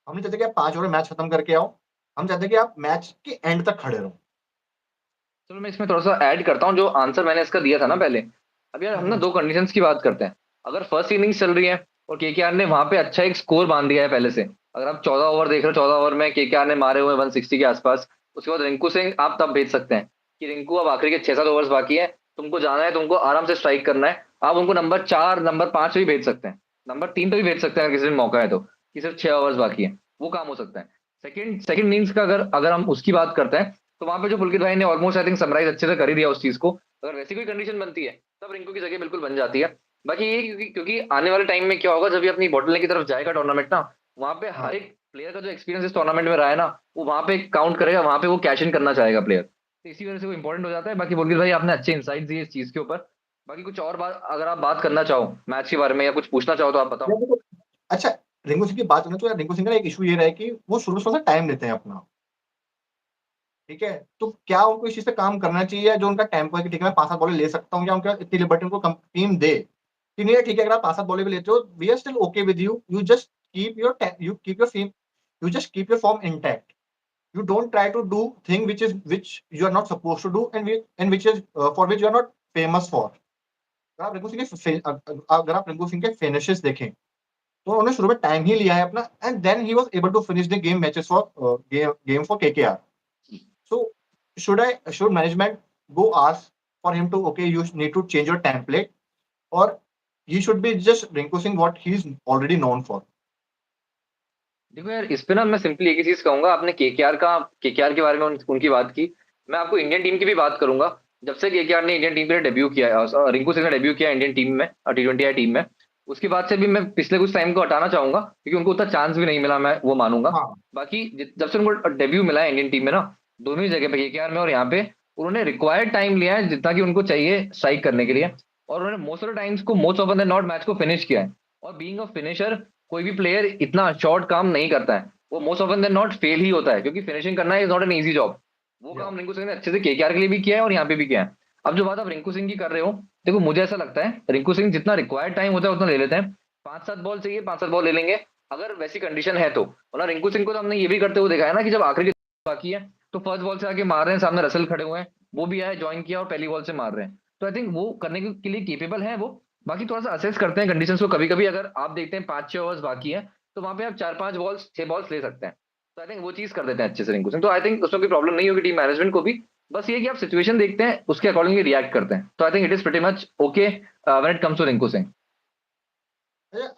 हम नहीं चाहते कि आप 5 ओवर में मैच खत्म करके आओ, हम चाहते हैं कि आप मैच के एंड तक खड़े रहो। है। चलो मैं इसमें थोड़ा सा ऐड करता हूँ जो आंसर मैंने इसका दिया था ना पहले। अब यार हम ना हम्म, 2 कंडीशंस की बात करते हैं। अगर फर्स्ट इनिंग्स चल रही है और केकेआर ने वहां पे अच्छा एक स्कोर बांध दिया है पहले से, अगर आप 14 ओवर देख रहे हो, 14 ओवर में केकेआर ने मारे हुए 160 के आसपास, उसके बाद रिंकू सिंह आप तब भेज सकते हैं कि रिंकू अब आखिरी के 6-7 ओवर्स बाकी है, तुमको जाना है, तुमको आराम से स्ट्राइक करना है। आप उनको नंबर 4 नंबर 5 पे भी भेज सकते हैं, नंबर 3 पे भी भेज सकते हैं अगर किसी दिन मौका है तो, कि सिर्फ 6 ओवर्स बाकी है, वो काम हो सकता है। सेकंड सेकंड इनिंग्स का अगर अगर हम उसकी बात करते हैं, तो वहां पे जो पुलकित भाई ने ऑलमोस्ट आई थिंक समराइज अच्छे से कर ही दिया उस चीज को। अगर वैसी कोई कंडीशन बनती है तब रिंकू की जगह बिल्कुल बन जाती है। बाकी ये क्योंकि आने वाले टाइम में क्या होगा, जब ये अपनी बॉटल की तरफ जाएगा टूर्नामेंट ना, वहां पे हर हाँ एक प्लेयर का जो एक्सपीरियंस इस टूर्नामेंट में रहा है ना, वो वहां पे काउंट करेगा, वहां पे वो कैश इन करना चाहेगा प्लेयर, तो इसी वजह से वो इंपॉर्टेंट हो जाता है। बाकी पुलकित भाई आपने अच्छे इंसाइट दिए इस चीज के ऊपर। बाकी कुछ और बात अगर आप बात करना चाहो मैच के बारे में या कुछ पूछना चाहो तो आप बताओ। यार देखो, अच्छा, रिंकू सिंह की बात करें तो यार रिंकू सिंह का एक इशू ये रहा है कि वो शुरू से टाइम लेते हैं अपना, ठीक है। तो क्या उनको इस चीज पे काम करना चाहिए, जो उनका टेम्पो है कि ठीक है मैं 5-7 बॉलें ले सकता हूँ, या उनका इतनी लिबर्टी उनको टीम दे कि नहीं ठीक है, अगर आप 5-7 बॉलें भी लेते हो, we are still okay with you, you just keep your form, you just keep your form intact, you don't try to do thing which you are not supposed to do, and which is for which you are not famous for। अगर आप रिंकू सिंह के finishes देखें, तो उन्होंने शुरू में time ही लिया है अपना, and then he was able to finish the game matches for game for KKR. So should management go ask for him to, okay, you need to change your template, or he should be just Rinku Singh what he is already known for। देखो यार, इस पे ना मैं simply एक ही चीज कहूंगा। आपने केकेआर के बारे में उनकी बात की, मैं आपको इंडियन टीम की भी बात करूंगा। जब से केकेआर ने इंडियन टीम के लिए डेब्यू किया है, रिंकू सिंह ने डेब्यू किया है इंडियन टीम में, T20 आई टीम में, उसके बाद से भी मैं पिछले कुछ टाइम को हटाना चाहूंगा क्योंकि उनको उतना चांस भी नहीं मिला, मैं वो मानूंगा। हाँ बाकी जब से उनको डेब्यू मिला है इंडियन टीम में ना, दोनों ही जगह पे केकेआर में और यहाँ पे, उन्होंने रिक्वायर्ड टाइम लिया है जितना कि उनको चाहिए स्ट्राइक करने के लिए। और उन्होंने मोस्ट ऑफ द टाइम्स को, most of the not match को फिनिश किया है। और बीइंग अ फिनिशर, कोई भी प्लेयर इतना शॉर्ट काम नहीं करता है, वो most of the not fail ही होता है, क्योंकि फिनिशिंग करना is not an easy job. वो या काम रिंकू सिंह ने अच्छे से केकेआर के लिए भी किया है और यहाँ पे भी किया है। अब जो बात आप रिंकू सिंह की कर रहे हो, देखो मुझे ऐसा लगता है रिंकू सिंह जितना रिक्वायर्ड टाइम होता है उतना ले लेते हैं। 5-7 बॉल चाहिए, 5-7 बॉल ले लेंगे, अगर वैसी कंडीशन है तो। वरना रिंकू सिंह को तो हमने ये भी करते हुए देखा है ना, कि जब आखिरी की बाकी है तो फर्स्ट बॉल से आके मार रहे हैं, सामने रसल खड़े हुए हैं, वो भी आया ज्वाइन किया और पहली बॉल से मार रहे हैं। तो आई थिंक वो करने के लिए केपेबल है वो। बाकी थोड़ा सा असेस करते हैं कंडीशंस को, कभी कभी अगर आप देखते हैं 5-6 ओवर्स बाकी है, तो वहां पे आप 4-5 बॉल्स 6 बॉल्स ले सकते हैं। तो आई थिंक वो चीज कर देते हैं अच्छे से रिंकू सिंह, तो आई थिंक उसमें कोई प्रॉब्लम नहीं होगी टीम मैनेजमेंट को भी। बस ये कि आप सिचुएशन देखते हैं, उसके अकॉर्डिंगली रिएक्ट करते हैं, तो I think it is pretty much okay when it comes to Rinku Singh.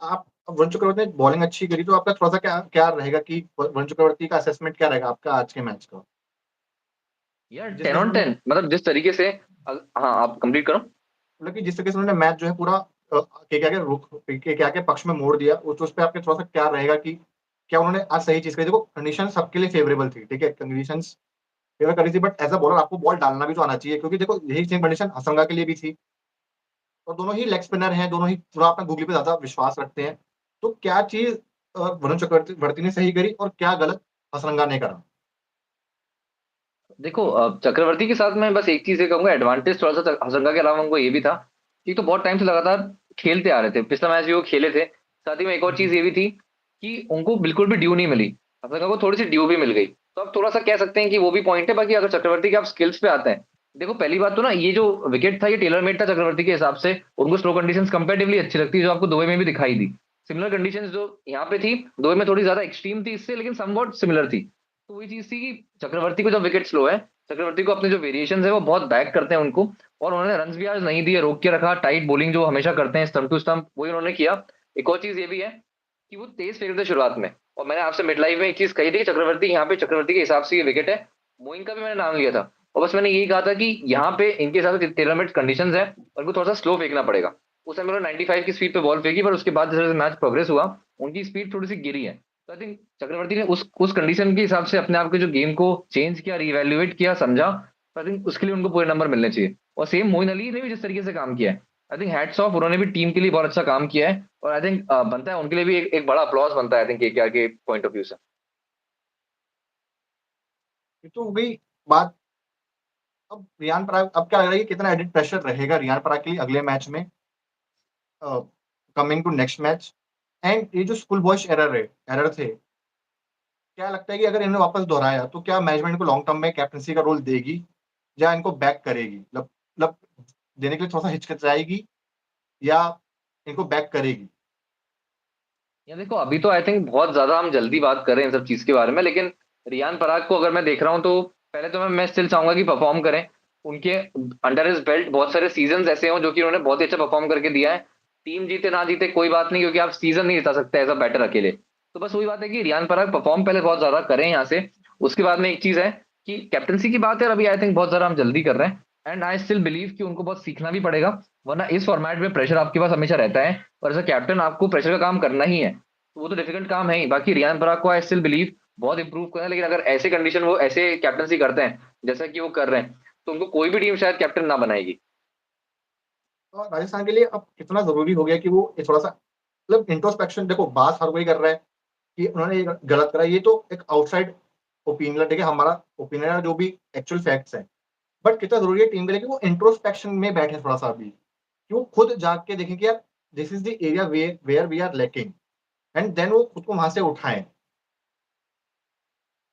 आप वरुण चक्रवर्ती ने बॉलिंग अच्छी करी, तो आपका थोड़ा सा क्या क्या रहेगा कि वरुण चक्रवर्ती का असेसमेंट क्या रहेगा आपका आज के मैच का? यार जिस टेन तरह से ऑन उन्होंने टेन मतलब जिस तरीके से हाँ आप कंप्लीट करो। मतलब कि जिस तरीके से उन्होंने मैच जो है पूरा केकेआर के पक्ष में मोड़ दिया, उस पे आपके थोड़ा सा क्या रहेगा कि क्या उन्होंने आज सही चीज करी? देखो कंडीशन सबके लिए फेवरेबल थी, ठीक है, कंडीशंस फेवर करी थी, बट एज अ बॉलर आपको बॉल डालना भी तो आना चाहिए, क्योंकि देखो यही सेम कंडीशन हसरंगा के लिए भी थी, और दोनों ही लेग स्पिनर हैं, दोनों ही थोड़ा अपना गूगली पे ज्यादा विश्वास रखते हैं। तो क्या चीज वरुण चक्रवर्ती ने सही करी और क्या गलत हसरंगा ने करा? देखो चक्रवर्ती के साथ मैं बस एक चीज ये कहूंगा, एडवांटेज थोड़ा सा हसरंगा के अलावा उनको ये भी था कि तो बहुत टाइम से लगातार खेलते आ रहे थे, पिछला मैच भी वो खेले थे। साथ ही में एक और चीज ये भी थी कि उनको बिल्कुल भी ड्यू नहीं मिली, हसरंगा को थोड़ी सी ड्यू भी मिल गई। तो अब थोड़ा सा कह सकते हैं कि वो भी पॉइंट है। बाकी अगर चक्रवर्ती के आप स्किल्स पे आते हैं, देखो पहली बात तो ना, ये जो विकेट था ये टेलर मेड था चक्रवर्ती के हिसाब से। उनको स्लो कंडीशंस कंपेरेटिवली अच्छी लगती है, जो आपको दुबई में भी दिखाई दी। सिमिलर कंडीशंस जो यहाँ पे थी दुबई में, थोड़ी ज्यादा एक्सट्रीम थी इससे, लेकिन समवॉट सिमिलर थी। तो वही चीज थी कि चक्रवर्ती को जब विकेट स्लो है, चक्रवर्ती को अपने जो वेरिएशन है वो बहुत बैक करते हैं उनको। और उन्होंने रन भी आज नहीं दिए, रोक के रखा, टाइट बॉलिंग जो हमेशा करते हैं स्टंप टू स्टंप, वही उन्होंने किया। एक और चीज ये भी है कि वो तेज फेंकते थे शुरुआत में। और मैंने आपसे मिड लाइफ में एक चीज कही थी कि चक्रवर्ती यहाँ पे, चक्रवर्ती के हिसाब से ये विकेट है। मोइन का भी मैंने नाम लिया था, और बस मैंने यही कहा था कि यहाँ पे इनके हिसाब से टेलर मेड कंडीशन है, और इनको थोड़ा सा स्लो फेंकना पड़ेगा। उस समय उन्होंने 95 की स्पीड पे बॉल फेंकी, पर उसके बाद जैसे जैसे मैच प्रोग्रेस हुआ, उनकी स्पीड थोड़ी सी गिरी है। तो आई थिंक चक्रवर्ती ने उस कंडीशन के हिसाब से अपने आप के जो गेम को चेंज किया, रिवैल्यूएट किया, समझा। तो आई थिंक उसके लिए उनको पूरे नंबर मिलने चाहिए। और सेम मोइन अली ने भी जिस तरीके से काम किया है, आई थिंक हैट्स ऑफ, उन्होंने भी टीम के लिए बहुत अच्छा काम किया है। और आई थिंक बनता है उनके लिए भी एक बड़ा अप्लॉज बनता है, आई थिंक केकेआर के पॉइंट ऑफ व्यू से। ये तो हो गई बात। अब रियान पराग, अब क्या लग रहा है कि कितना एडिट प्रेशर रहेगा रियान पराग के लिए अगले मैच में, coming to next match? And ये जो स्कूल बॉयज एरर थे, क्या लगता है कि अगर इन्होंने वापस दोहराया तो क्या मैनेजमेंट को लॉन्ग टर्म में कैप्टनसी का रोल देगी, या इनको बैक करेगी? मतलब देने के लिए थोड़ा सा हिचकिचाएगी, या इनको बैक करेगी? ये देखो अभी तो आई थिंक बहुत ज्यादा हम जल्दी बात कर रहे हैं इन सब चीज के बारे में, लेकिन रियान पराग को अगर मैं देख रहा हूँ तो पहले तो मैं स्टिल चाहूंगा कि परफॉर्म करें। उनके अंडर इज बेल्ट बहुत सारे सीजन ऐसे हो जो कि उन्होंने बहुत ही अच्छा परफॉर्म करके दिया है। टीम जीते ना जीते कोई बात नहीं, क्योंकि आप सीजन नहीं जिता सकते एज अ बैटर अकेले। तो बस वही बात है कि रियान पराग परफॉर्म पहले बहुत ज्यादा करें यहाँ से। उसके बाद में एक चीज है कि कैप्टनसी की बात है, अभी आई थिंक बहुत ज्यादा हम जल्दी कर रहे हैं। एंड आई स्टिल बिलीव कि उनको बहुत सीखना भी पड़ेगा, वरना इस फॉर्मेट में प्रेशर आपके पास हमेशा रहता है, और एज अ कैप्टन आपको प्रेशर का काम करना ही है। तो वो तो डिफिकल्ट काम है ही। बाकी रियान पराग को आई स्टिल बिलीव बहुत इंप्रूव करना है, लेकिन अगर ऐसे कंडीशन वो ऐसे कैप्टनसी करते हैं जैसा कि वो कर रहे हैं, तो उनको कोई भी टीम शायद कैप्टन ना बनाएगी। और राजस्थान के लिए अब कितना जरूरी हो गया कि वो ये थोड़ा सा मतलब इंट्रोस्पेक्शन, देखो बात हर कोई कर रहा है कि उन्होंने ये गलत करा, ये तो एक आउटसाइड ओपिनियन, ठीक है, हमारा ओपिनियन है, जो भी एक्चुअल फैक्ट्स हैं। बट कितना जरूरी है टीम के लिए कि वो इंट्रोस्पेक्शन में बैठे थोड़ा सा अभी, कि वो खुद जाग के देखें कि यार this is the area where we are lacking, and then वो खुद को वहां से उठाएं।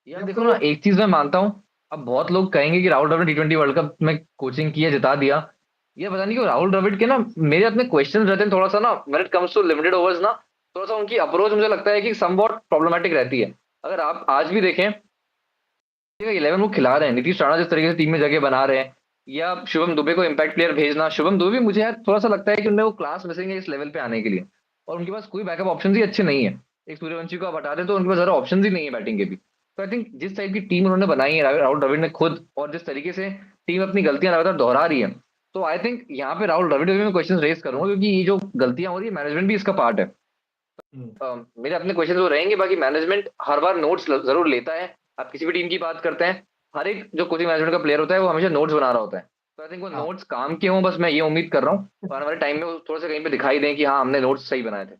यार या देखो फिर ना, वो एक चीज मैं मानता हूँ। अब बहुत लोग कहेंगे कि Rahul Dravid T20 world cup में कोचिंग की है, जिता दिया। ये पता नहीं क्यों राहुल द्रविड़ के ना मेरे अपने क्वेश्चन रहते हैं थोड़ा सा ना, when it comes to limited overs ना, थोड़ा सा उनकी अप्रोच मुझे लगता है कि समवॉट प्रॉब्लमेटिक रहती है। अगर आप आज भी देखें, 11 वो खिला रहे हैं, नीतीश राणा जिस तरीके से टीम में जगह बना रहे हैं, या शुभम दुबे को इम्पैक्ट प्लेयर भेजना, शुभम दुबे भी मुझे यार थोड़ा सा लगता है कि उनमें वो क्लास मिसिंग है इस लेवल पे आने के लिए। और उनके पास कोई बैकअप ऑप्शन ही अच्छे नहीं है। एक सूर्यवंशी को आप हटा दें तो उनके पास ज्यादा ऑप्शन ही नहीं है बैटिंग के भी। तो आई थिंक जिस टाइप की टीम उन्होंने बनाई है राहुल द्रविड़ ने खुद, और जिस तरीके से टीम अपनी गलतियां लगातार दोहरा रही है, तो आई थिंक यहाँ पे राहुल द्रविड़ भी मैं क्वेश्चन रेज करूंगा, क्योंकि ये जो गलतियां हो रही है मैनेजमेंट भी इसका पार्ट है। मेरे अपने क्वेश्चन तो रहेंगे। बाकी मैनेजमेंट हर बार नोट्स जरूर लेता है। आप किसी भी टीम की बात करते हैं, हर एक जो कोचिंग मैनेजमेंट का प्लेयर होता है वो हमेशा नोट्स बना रहा होता है। तो आई थिंक वो हाँ, नोट्स काम के हों, बस मैं ये उम्मीद कर रहा हूँ, तो आने वाले टाइम में वो थोड़ा सा कहीं पे दिखाई दें कि हाँ हमने नोट्स सही बनाए थे।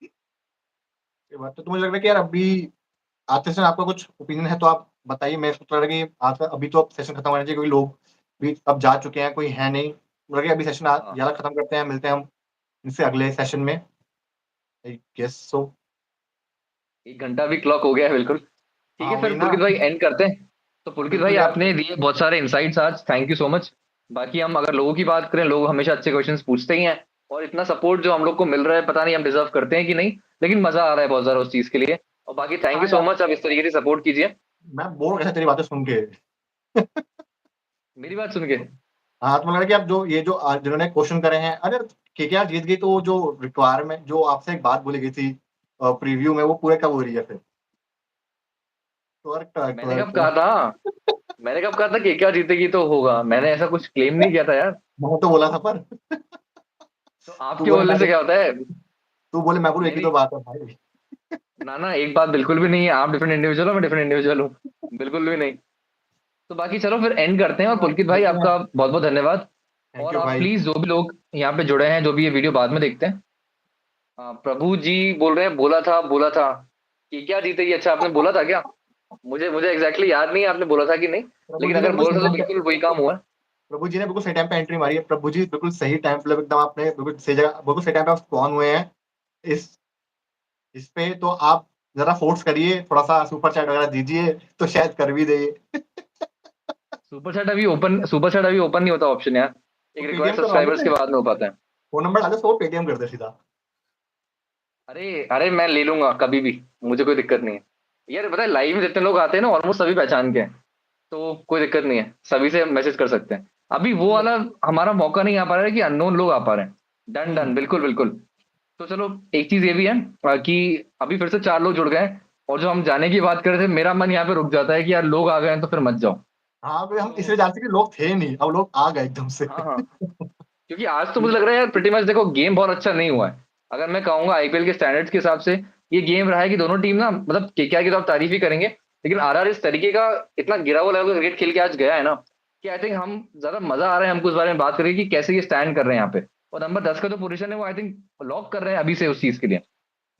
ये बात तो मुझे लग रहा है कि यार अभी आज सेशन आपका कुछ ओपिनियन है तो आप बताइए। मैं इसको लग रहा है कि आज का अभी तो अब सेशन खत्म होना चाहिए, क्योंकि लोग भी अब जा चुके हैं, कोई है नहीं। मुझे लग रहा है अभी सेशन हाँ, ज्यादा खत्म करते हैं, मिलते हैं हम इनसे अगले सेशन में। I guess so. 1 घंटा भी क्लॉक हो गया है बिल्कुल। ठीक हाँ है फिर वही ना। पुलकित भाई एंड करते हैं। तो पुलकित भाई बिल्कुल यार। आपने दिए बहुत सारे इंसाइट्स आज, थैंक यू सो मच। बाकी हम अगर लोगों की बात करें, लोग हमेशा अच्छे क्वेश्चंस पूछते ही हैं, और इतना सपोर्ट जो हम लोग को मिल रहा है पता नहीं हम डिजर्व करते हैं कि नहीं, लेकिन मजा आ रहा है बहुत ज्यादा उस चीज के लिए। और बाकी थैंक यू हाँ सो यार, मच, आप इस तरीके से सपोर्ट कीजिए। मैं बोर हो गया था तेरी बातें सुन के। मेरी बात सुन के। हाँ, तो मुझे लग रहा है कि आप जो ये जो जिन्होंने क्वेश्चन करे हैं, अरे केकेआर जीत गई, तो वो जो रिक्वायरमेंट जो आपसे एक बात बोली गई थी प्रीव्यू में, वो पूरे कब हो रही है फिर? ट्वर्क ट्वर्क मैंने ट्वर्क कब कहा ट्वर्क। था? मैंने कब कहा था कि क्या जीतेगी तो होगा? मैंने ऐसा कुछ क्लेम नहीं किया था यार। मैं तो बोला था पर तो तू आपके बोले बोलने मैं से क्या होता है? तू बोले मैं बोलूं, एक ही मेरी तो बात है भाई। ना ना, एक बात बिल्कुल भी नहीं है, आप डिफरेंट इंडिविजुअल हो, मैं डिफरेंट इंडिविजुअल हूँ, बिल्कुल भी नहीं। तो बाकी चलो फिर एंड करते हैं, और पुलकित भाई मिलते हैं। आपका बहुत बहुत धन्यवाद। थैंक और यू आप भाई। प्लीज जो भी लोग यहाँ पे जुड़े हैं, जो भी ये वीडियो बाद में देखते हैं, प्रभु जी बोल रहे हैं बोला था कि क्या जीतेगी। अच्छा आपने बोला था क्या? मुझे मुझे एग्जैक्टली याद नहीं है आपने बोला था कि नहीं, प्रभु लेकिन जी ने अगर बिल्कुल बोला सही था तो टाइम पे बिल्कुल वही काम हुआ है। प्रभु जी ने बिल्कुल सही टाइम पे एंट्री मारी है। प्रभु जी बिल्कुल सही टाइम पे, एकदम आपने बिल्कुल सही जगह, बिल्कुल सही टाइम पे आप स्पॉन हुए हैं इस इस पे। तो आप जरा फोर्स करिए, थोड़ा सा सुपर चैट वगैरह दीजिए, तो शायद कर भी दे। सुपर चैट अभी ओपन नहीं होता ऑप्शन यार, तो एक रिक्वायर्ड पेटीएम करवा सब्सक्राइबर्स लेते के हैं। बाद में हो पाता है। फोन नंबर डाले, सो पेटीएम कर दे सीधा। अरे अरे मैं ले लूंगा कभी भी, मुझे कोई दिक्कत नहीं है। यार पता है लाइव में जितने लोग आते हैं ना, ऑलमोस्ट सभी पहचान के हैं, तो कोई दिक्कत नहीं है, सभी से मैसेज कर सकते हैं। अभी वो वाला हमारा मौका नहीं आ पा रहा है कि अननोन लोग आ पा रहे हैं। डन हम्म। डन, बिल्कुल बिल्कुल। तो चलो, एक चीज ये भी है कि अभी फिर से 4 लोग जुड़ गए हैं, और जो हम जाने की बात कर रहे थे, मेरा मन यहाँ पे रुक जाता है कि यार लोग आ गए हैं तो फिर मत जाओ। हाँ भाई, हम इसलिए तो जानते कि लोग थे नहीं, अब लोग आ गए एकदम से। हाँ हाँ, क्योंकि आज तो मुझे लग रहा है यार प्रीटी मैच देखो गेम बहुत अच्छा नहीं हुआ है। अगर मैं कहूंगा आईपीएल के स्टैंडर्ड्स के हिसाब से, ये गेम रहा है कि दोनों टीम ना, मतलब केकेआर की तो आप तारीफ ही करेंगे, लेकिन आरआर इस तरीके का इतना गिरा हुआ लेवल का क्रिकेट खेल के आज गया है ना, कि आई थिंक हम ज्यादा मजा आ रहा है हमको इस बारे में बात करेंगे कि कैसे ये स्टैंड कर रहे हैं यहाँ पे। और नंबर 10 का जो पोजीशन है वो आई थिंक लॉक कर रहे हैं अभी से उस चीज के लिए।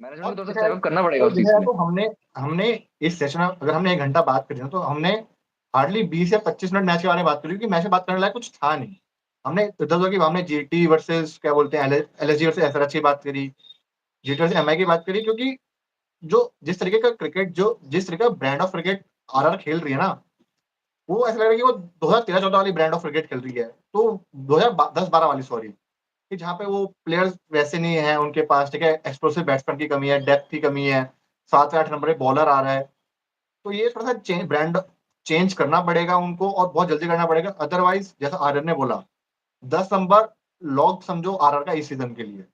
मैनेजमेंट और को थोड़ा सा देखा स्टेप अप करना पड़ेगा तो उस देखा चीज जाए के लिए। तो हमने हमने इस सेशन में, अगर हमने 1 घंटा बात करी ना, तो हमने हार्डली 20 या 25 मिनट मैच के बारे में बात करी, क्योंकि मैच में बात करने लायक कुछ था नहीं। हमने इधर उधर की, हमने जीटी वर्सेस क्या बोलते हैं, एलएसजी वर्सेस एसआरएच की बात करी, जीटी वर्सेस एमआई की बात करी, क्योंकि जो जिस तरीके का क्रिकेट, जो जिस तरीके का ब्रांड ऑफ क्रिकेट आरआर खेल रही है ना, वो ऐसा लग रहा है कि वो 2013-14 वाली ब्रांड ऑफ क्रिकेट खेल रही है। तो 2010-12 वाली, सॉरी, कि जहाँ पे वो प्लेयर्स वैसे नहीं है उनके पास, ठीक है, एक्सप्लोसिव बैट्समैन की कमी है, डेप्थ की कमी है, 7 से 8 नंबर पे बॉलर आ रहा है। तो ये थोड़ा सा ब्रांड चेंज करना पड़ेगा उनको, और बहुत जल्दी करना पड़ेगा। अदरवाइज जैसा आर्यन ने बोला, 10 नंबर लॉक समझो आरआर का इस सीजन के लिए।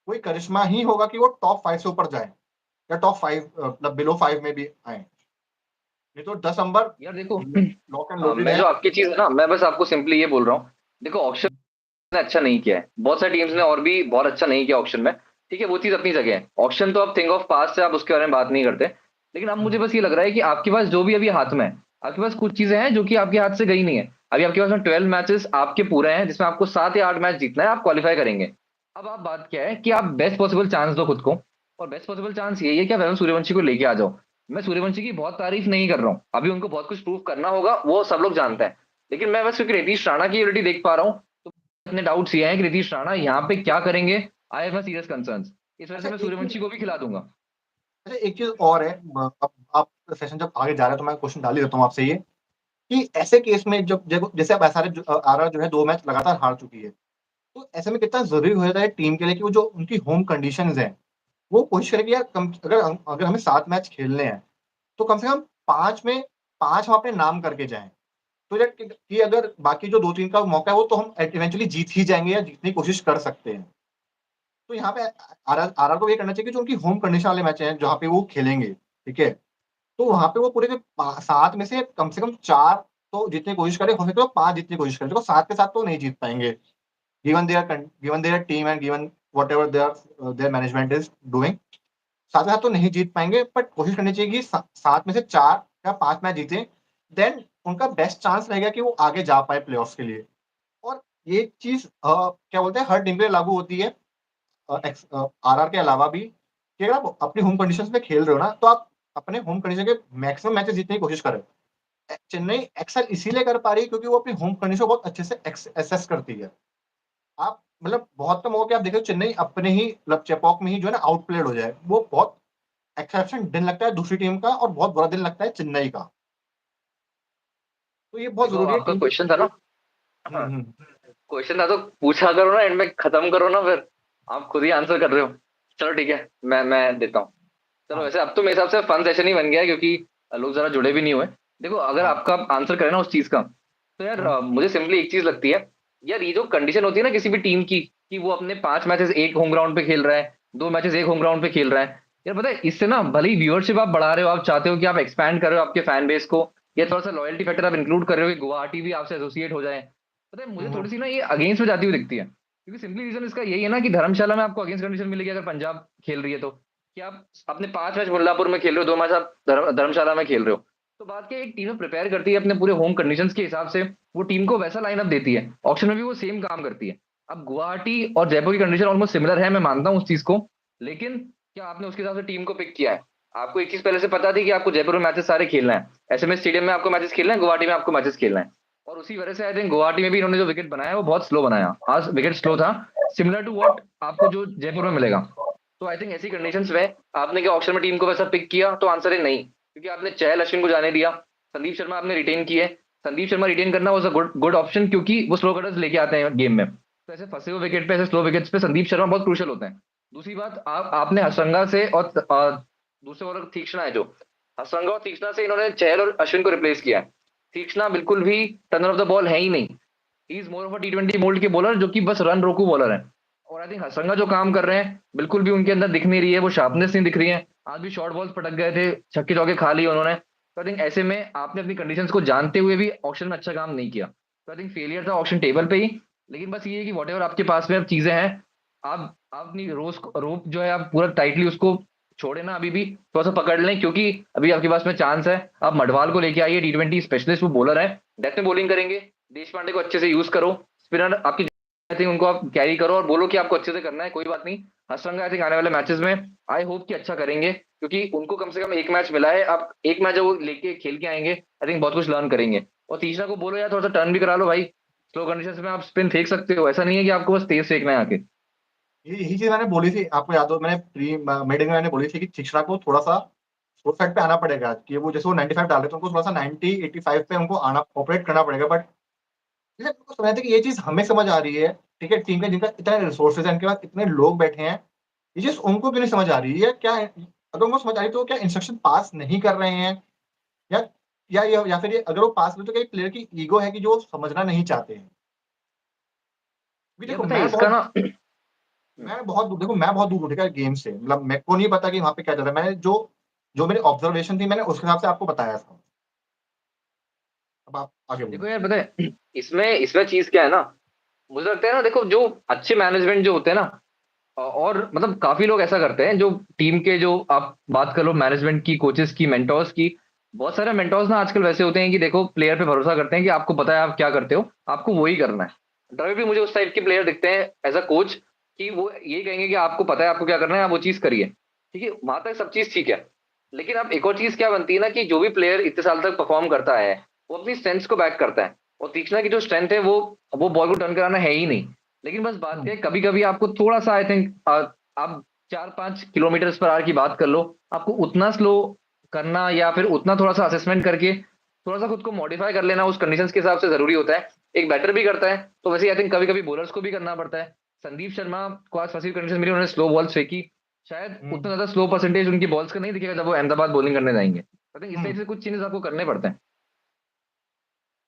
कोई करिश्मा ही होगा कि वो टॉप 5 से ऊपर जाए, या टॉप 5 मतलब बिलो 5 में भी आए। नहीं तो 10 नंबर यार देखो, लॉक एंड हाँ लोडेड मैं है। जो आपकी चीज है ना, मैं बस आपको सिंपली ये बोल रहा हूँ, देखो ऑप्शन ने अच्छा नहीं किया है, बहुत सारी टीम्स ने और भी बहुत अच्छा नहीं किया ऑक्शन में। ठीक है, वो चीज अपनी जगह है, ऑक्शन तो अब थिंग ऑफ पास्ट है, आप उसके बारे में बात नहीं करते। लेकिन अब मुझे बस ये लग रहा है कि आपके पास जो भी अभी हाथ में है, आपके पास कुछ चीजें हैं जो कि आपके हाथ से गई नहीं है। अभी आपके पास में 12 मैचेस आपके पूरे हैं, जिसमें आपको 7 या 8 मैच जीतना है, आप क्वालिफाई करेंगे। अब आप बात क्या है कि आप बेस्ट पॉसिबल चांस दो खुद को, और बेस्ट पॉसिबल चांस यही है कि आप वैभव सूर्यवंशी को लेके आ जाओ। मैं सूर्यवंशी की बहुत तारीफ नहीं कर रहा हूँ, अभी उनको बहुत कुछ प्रूव करना होगा, वो सब लोग जानते हैं। लेकिन मैं बस क्योंकि नीतीश राणा की एबिलिटी देख पा रहा हूँ, अपने डाउट्स ये हैं कि नीतीश राणा यहाँ पे क्या करेंगे। आई हैव सीरियस कंसर्न्स, इस वजह से अच्छा मैं एक चीज सूर्यवंशी को भी खिला दूंगा। अच्छा एक चीज और है। अब आप सेशन जब आगे जा रहे हैं, तो मैं क्वेश्चन डाल ही देता हूँ आपसे ये, कि ऐसे केस में जब जब जैसे अब एसआरएच आरआर जो है 2 मैच लगातार हार चुकी है, तो ऐसे में कितना जरूरी हो जाता है टीम के लिए कि वो जो उनकी होम कंडीशंस हैं, वो कोशिश करें कि यार अगर हमें 7 मैच खेलने हैं, तो कम से कम 5 में 5 हम अपने नाम करके जाएं। तो यार कि अगर बाकी जो 2-3 का मौका है, वो तो हम इवेंचुअली जीत ही जाएंगे, या जीतने की कोशिश कर सकते हैं। तो यहाँ पे आरआर आरआर को ये करना चाहिए कि जो उनकी होम कंडीशन वाले मैच हैं, जहाँ पे वो खेलेंगे, ठीक है, तो वहां पे वो पूरे के 7 में से कम 4 तो जीतने की कोशिश करें, हो सके तो 5 जीतने की कोशिश करें। देखो 7 के 7 तो नहीं जीत पाएंगे, given their team and given what ever there management is doing. 7 के 7 तो नहीं जीत पाएंगे, बट कोशिश करनी चाहिए कि 7 में से 4 या 5 मैच जीते। देन उनका बेस्ट चांस रहेगा कि वो आगे जा पाए प्लेऑफ्स के लिए। और ये चीज़ क्या बोलते हैं, हर टीम पे लागू होती है, आरआर के अलावा भी, कि अगर आप अपनी होम कंडीशंस में खेल रहे हो ना, तो आप अपने होम कंडीशन के मैक्सिमम मैचेस जीतने की कोशिश करें। चेन्नई एक्सेल इसीलिए कर पा रही है क्योंकि वो अपनी होम कंडीशन को बहुत अच्छे से एसेस करती है। आप मतलब बहुत कम होगा कि आप देखो चेन्नई अपने ही मतलब चेपॉक में ही जो है ना आउटप्लेड हो जाए, वो बहुत एक्सेप्शन दिन लगता है दूसरी टीम का, और बहुत बुरा दिन लगता है चेन्नई का। तो ये बहुत देखो जरूरी है आपका टीम क्वेश्चन था ना, हाँ, हम्म। क्वेश्चन था तो पूछा करो ना, एंड में खत्म करो ना, फिर आप खुद ही आंसर कर रहे हो। चलो ठीक है, मैं देता हूँ। चलो हाँ वैसे अब तो मेरे हिसाब से फन सेशन ही बन गया है, क्योंकि लोग जरा जुड़े भी नहीं हुए। देखो अगर हाँ आपका आंसर करे ना उस चीज का, तो यार हम्म, मुझे सिंपली एक चीज लगती है। यार ये जो कंडीशन होती है ना किसी भी टीम की, कि वो अपने 5 मैचेस एक होम ग्राउंड पे खेल रहा है, 2 मैचेस एक होम ग्राउंड पे खेल रहा है। यार पता है इससे ना भले ही व्यूअरशिप आप बढ़ा रहे हो, आप चाहते हो कि आप एक्सपैंड कर रहे हो आपके फैन बेस को, या थोड़ा सा लॉयल्टी फैक्टर आप इंक्लूड कर रहे हो कि गुवाहाटी भी आपसे एसोसिएट हो जाए। पता है मुझे हम्म, थोड़ी सी ना ये अगेंस्ट में जाती हुई दिखती है, क्योंकि सिंपली रीजन इसका यही है ना कि धर्मशाला में आपको अगेंस्ट कंडीशन मिलेगी अगर पंजाब खेल रही है तो, कि आप अपने 5 मैच मुल्लापुर में खेल रहे हो, 2 मैच आप धर्मशाला में खेल रहे हो। तो बात क्या है, एक टीम प्रिपेयर करती है अपने पूरे होम कंडीशंस के हिसाब से, वो टीम को वैसा लाइनअप देती है, ऑक्शन में भी वो सेम काम करती है। अब गुवाहाटी और जयपुर की कंडीशन ऑलमोस्ट सिमिलर है, मैं मानता हूँ उस चीज को, लेकिन क्या आपने उसके हिसाब से टीम को पिक किया है? आपको एक चीज पहले से पता थी कि आपको जयपुर में मैचेस सारे खेलना है, एसएमएस स्टेडियम में आपको मैचेस खेलना है, गुवाहाटी में आपको मैचेस खेलना है। और उसी वजह से आई थिंक गुवाहाटी में भी इन्होंने जो विकेट बनाया वो बहुत स्लो बनाया, आज विकेट स्लो था, सिमिलर टू व्हाट आपको जो जयपुर में मिलेगा। तो आई थिंक ऐसी कंडीशंस में आपने क्या ऑप्शन में टीम को वैसा पिक किया? तो आंसर है नहीं, क्योंकि आपने चहल अश्विन को जाने दिया, संदीप शर्मा आपने रिटेन किए। संदीप शर्मा रिटेन करना was a good good option, क्योंकि वो स्लो कटर्स लेके आते हैं गेम में, तो ऐसे फंसे हुए विकेट पे, ऐसे स्लो विकेट्स पे संदीप शर्मा बहुत क्रूशियल होते हैं। दूसरी बात, आपने हसरंगा से और दूसरे बॉलर तीक्ष्णा है जो, हसरंगा और तीक्ष्णा से इन्होंने चहल और अश्विन को रिप्लेस किया है। तीक्ष्णा बिल्कुल भी टर्नर ऑफ द बॉल है ही नहीं, he is more of a T20 mould के बॉलर, जो कि बस रन रोकू बॉलर है। और आई थिंक हसरंगा जो काम कर रहे हैं बिल्कुल भी उनके अंदर दिख नहीं रही है, वो शार्पनेस नहीं दिख रही है। आज भी शॉर्ट बॉल्स पटक गए थे, छक्के चौके खा लिए उन्होंने। तो आई थिंक ऐसे में आपने अपनी कंडीशंस को जानते हुए भी ऑक्शन में अच्छा काम नहीं किया, तो आई थिंक फेलियर था ऑक्शन टेबल पे ही। लेकिन बस ये है कि वॉट एवर आपके पास में अब चीजें हैं, आप अपनी रोप जो है आप पूरा टाइटली उसको छोड़े ना, अभी भी थोड़ा सा पकड़ लें, क्योंकि अभी आपके पास में चांस है। आप मडवाल को लेके आइए, टी20 स्पेशलिस्ट, वो बॉलर है, डेथ में बॉलिंग करेंगे। देश पांडे को अच्छे से यूज करो, स्पिनर आपकी आई थिंक उनको आप कैरी करो और बोलो कि आपको अच्छे से करना है, कोई बात नहीं। हसरंगा आई थिंक आने वाले मैचेस में आई होप कि अच्छा करेंगे, क्योंकि उनको कम से कम एक मैच मिला है, आप एक मैच जब वो लेके खेल के आएंगे आई थिंक बहुत कुछ लर्न करेंगे। और तीसरा को बोलो यार थोड़ा सा टर्न भी करा लो भाई, स्लो कंडीशन में आप स्पिन फेंक सकते हो, ऐसा नहीं है कि आपको बस तेज फेंकना है आके। ये यही चीज मैंने बोली थी, आपको याद हो, मैंने प्री मीटिंग में मैंने बोली थी कि शिक्षा को थोड़ा सा उस साइड पे आना पड़ेगा, कि वो जैसे वो 95 डाल रहे थे, उनको थोड़ा सा 90 85 पे उनको आना ऑपरेट करना पड़ेगा। बट मुझे समझ आता है कि ये चीज हमें समझ आ रही है, ठीक है, टीम के जिनका इतना रिसोर्सेज है, इनके पास इतने लोग बैठे हैं, ये चीज उनको क्यों नहीं समझ आ रही है क्या? अगर उनको समझ आ रही तो क्या इंस्ट्रक्शन पास नहीं कर रहे हैं, या या फिर ये अगर वो पास में तो क्या प्लेयर की ईगो है कि जो समझना नहीं चाहते हैं? क्योंकि ये देखो पता है इसका ना मैं बहुत दूर हूँ, ठीक है, गेम से, मतलब मेरे को नहीं पता कि वहां पे क्या चल रहा है। मैंने जो जो मेरी ऑब्जर्वेशन थी, मैंने उसके हिसाब से आपको बताया था। अब आप आगे बोलो। देखो यार पता है इसमें इसमें चीज क्या है ना, मुझे लगता है ना, देखो जो अच्छे मैनेजमेंट जो होते हैं ना, और मतलब काफी लोग ऐसा करते हैं जो टीम के, जो आप बात कर लो मैनेजमेंट की, कोचेस की, मेंटोर्स की, बहुत सारे मेंटोर्स ना आजकल वैसे होते हैं कि देखो प्लेयर पे भरोसा करते हैं कि आपको पता है आप क्या करते हो, आपको वही करना है। ड्राइवर भी मुझे उस टाइप के प्लेयर दिखते हैं एज अ कोच, कि वो ये कहेंगे कि आपको पता है आपको क्या करना है, आप वो चीज करिए। ठीक है, वहां तक सब चीज ठीक है। लेकिन अब एक और चीज क्या बनती है ना, कि जो भी प्लेयर इतने साल तक परफॉर्म करता है वो अपनी स्ट्रेंथ को बैक करता है, और तीक्ष्णा की जो स्ट्रेंथ है वो बॉल को टर्न कराना है ही नहीं। लेकिन बस बात क्या हम्म, है, कभी कभी आपको थोड़ा सा आई थिंक आप 4-5 किलोमीटर पर आवर की बात कर लो, आपको उतना स्लो करना, या फिर उतना थोड़ा सा असेसमेंट करके थोड़ा सा खुद को मॉडिफाई कर लेना उस कंडीशंस के हिसाब से जरूरी होता है। एक बैटर भी करता है तो वैसे आई थिंक कभी कभी बॉलर्स को भी करना पड़ता है। संदीप शर्मा को आज फंसी कंडीशन मिली, उन्होंने स्लो बॉल्स फेंकी, शायद हम्म, उतना ज्यादा स्लो परसेंटेज उनकी बॉल्स का नहीं दिखेगा जब वो अहमदाबाद बॉलिंग करने जाएंगे। आई थिंक इस टाइप हम्म। से कुछ चेंजेस आपको करने पड़ते हैं।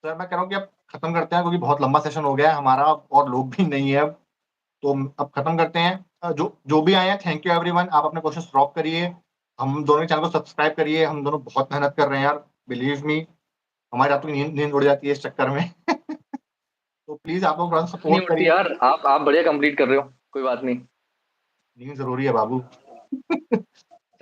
सर मैं कह रहा हूँ कि अब खत्म करते हैं, क्योंकि बहुत लंबा सेशन हो गया है हमारा, और लोग भी नहीं है। तो अब खत्म करते हैं। जो जो भी आए हैं, थैंक यू एवरीवन। आप अपने क्वेश्चन ड्रॉप करिए, हम दोनों के चैनल को सब्सक्राइब करिए। हम दोनों बहुत मेहनत कर रहे हैं यार, बिलीव मी। हमारी रातों की नींद नींद उड़ जाती है इस चक्कर में। तो प्लीज आप लोग थोड़ा सा नहीं सपोर्ट उड़ती करिए। यार, आप बढ़िया कंप्लीट कर रहे हो, कोई बात नहीं। नींद जरूरी है बाबू।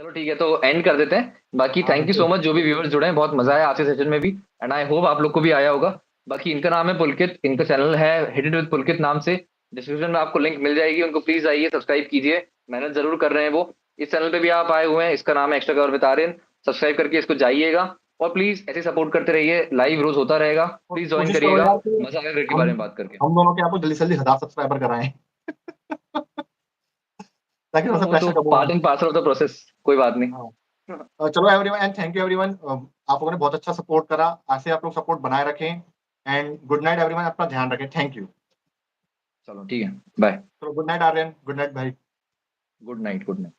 चलो ठीक है, तो एंड कर देते हैं। बाकी हाँ थैंक यू सो बिल्कुल। मच जो भी व्यूअर्स जुड़े हैं, बहुत मजा आया आज के सेशन में भी। एंड आई होप आप लोग को भी आया होगा। बाकी इनका नाम है पुलकित, इनका चैनल है हिट इट विद पुलकित नाम से। डिस्क्रिप्शन में आपको लिंक मिल जाएगी, उनको प्लीज आइए सब्सक्राइब कीजिए। मेहनत जरूर कर रहे हैं वो। इस चैनल पे भी आप आए हुए हैं, इसका नाम है extra cover with Aryan. Subscribe करके इसको जाइएगा। और प्लीज ऐसे सपोर्ट करते रहिए, लाइव रोज होता रहेगा, और प्लीज ज्वाइन कोशिश करो करिएगा। यार कि मजा आएगा क्रिकेट के हम बारे में बात करके। हम दोनों के आपको जल्दी से जल्दी 1000 सब्सक्राइबर कराएं। ताकि थोड़ा सा वो तो प्रेशर कम हो। Part and parcel of the process, कोई बात नहीं। हाँ। चलो everyone and thank you everyone. आप लोगों ने बहुत अच्छा सपोर्ट करा, ऐसे आप लोग सपोर्ट बनाए रखें। एंड गुड नाइट एवरीवन, अपना ध्यान रखें, थैंक यू। चलो ठीक है, बाय। चलो good night Aryan, good night भाई। Good night, good night.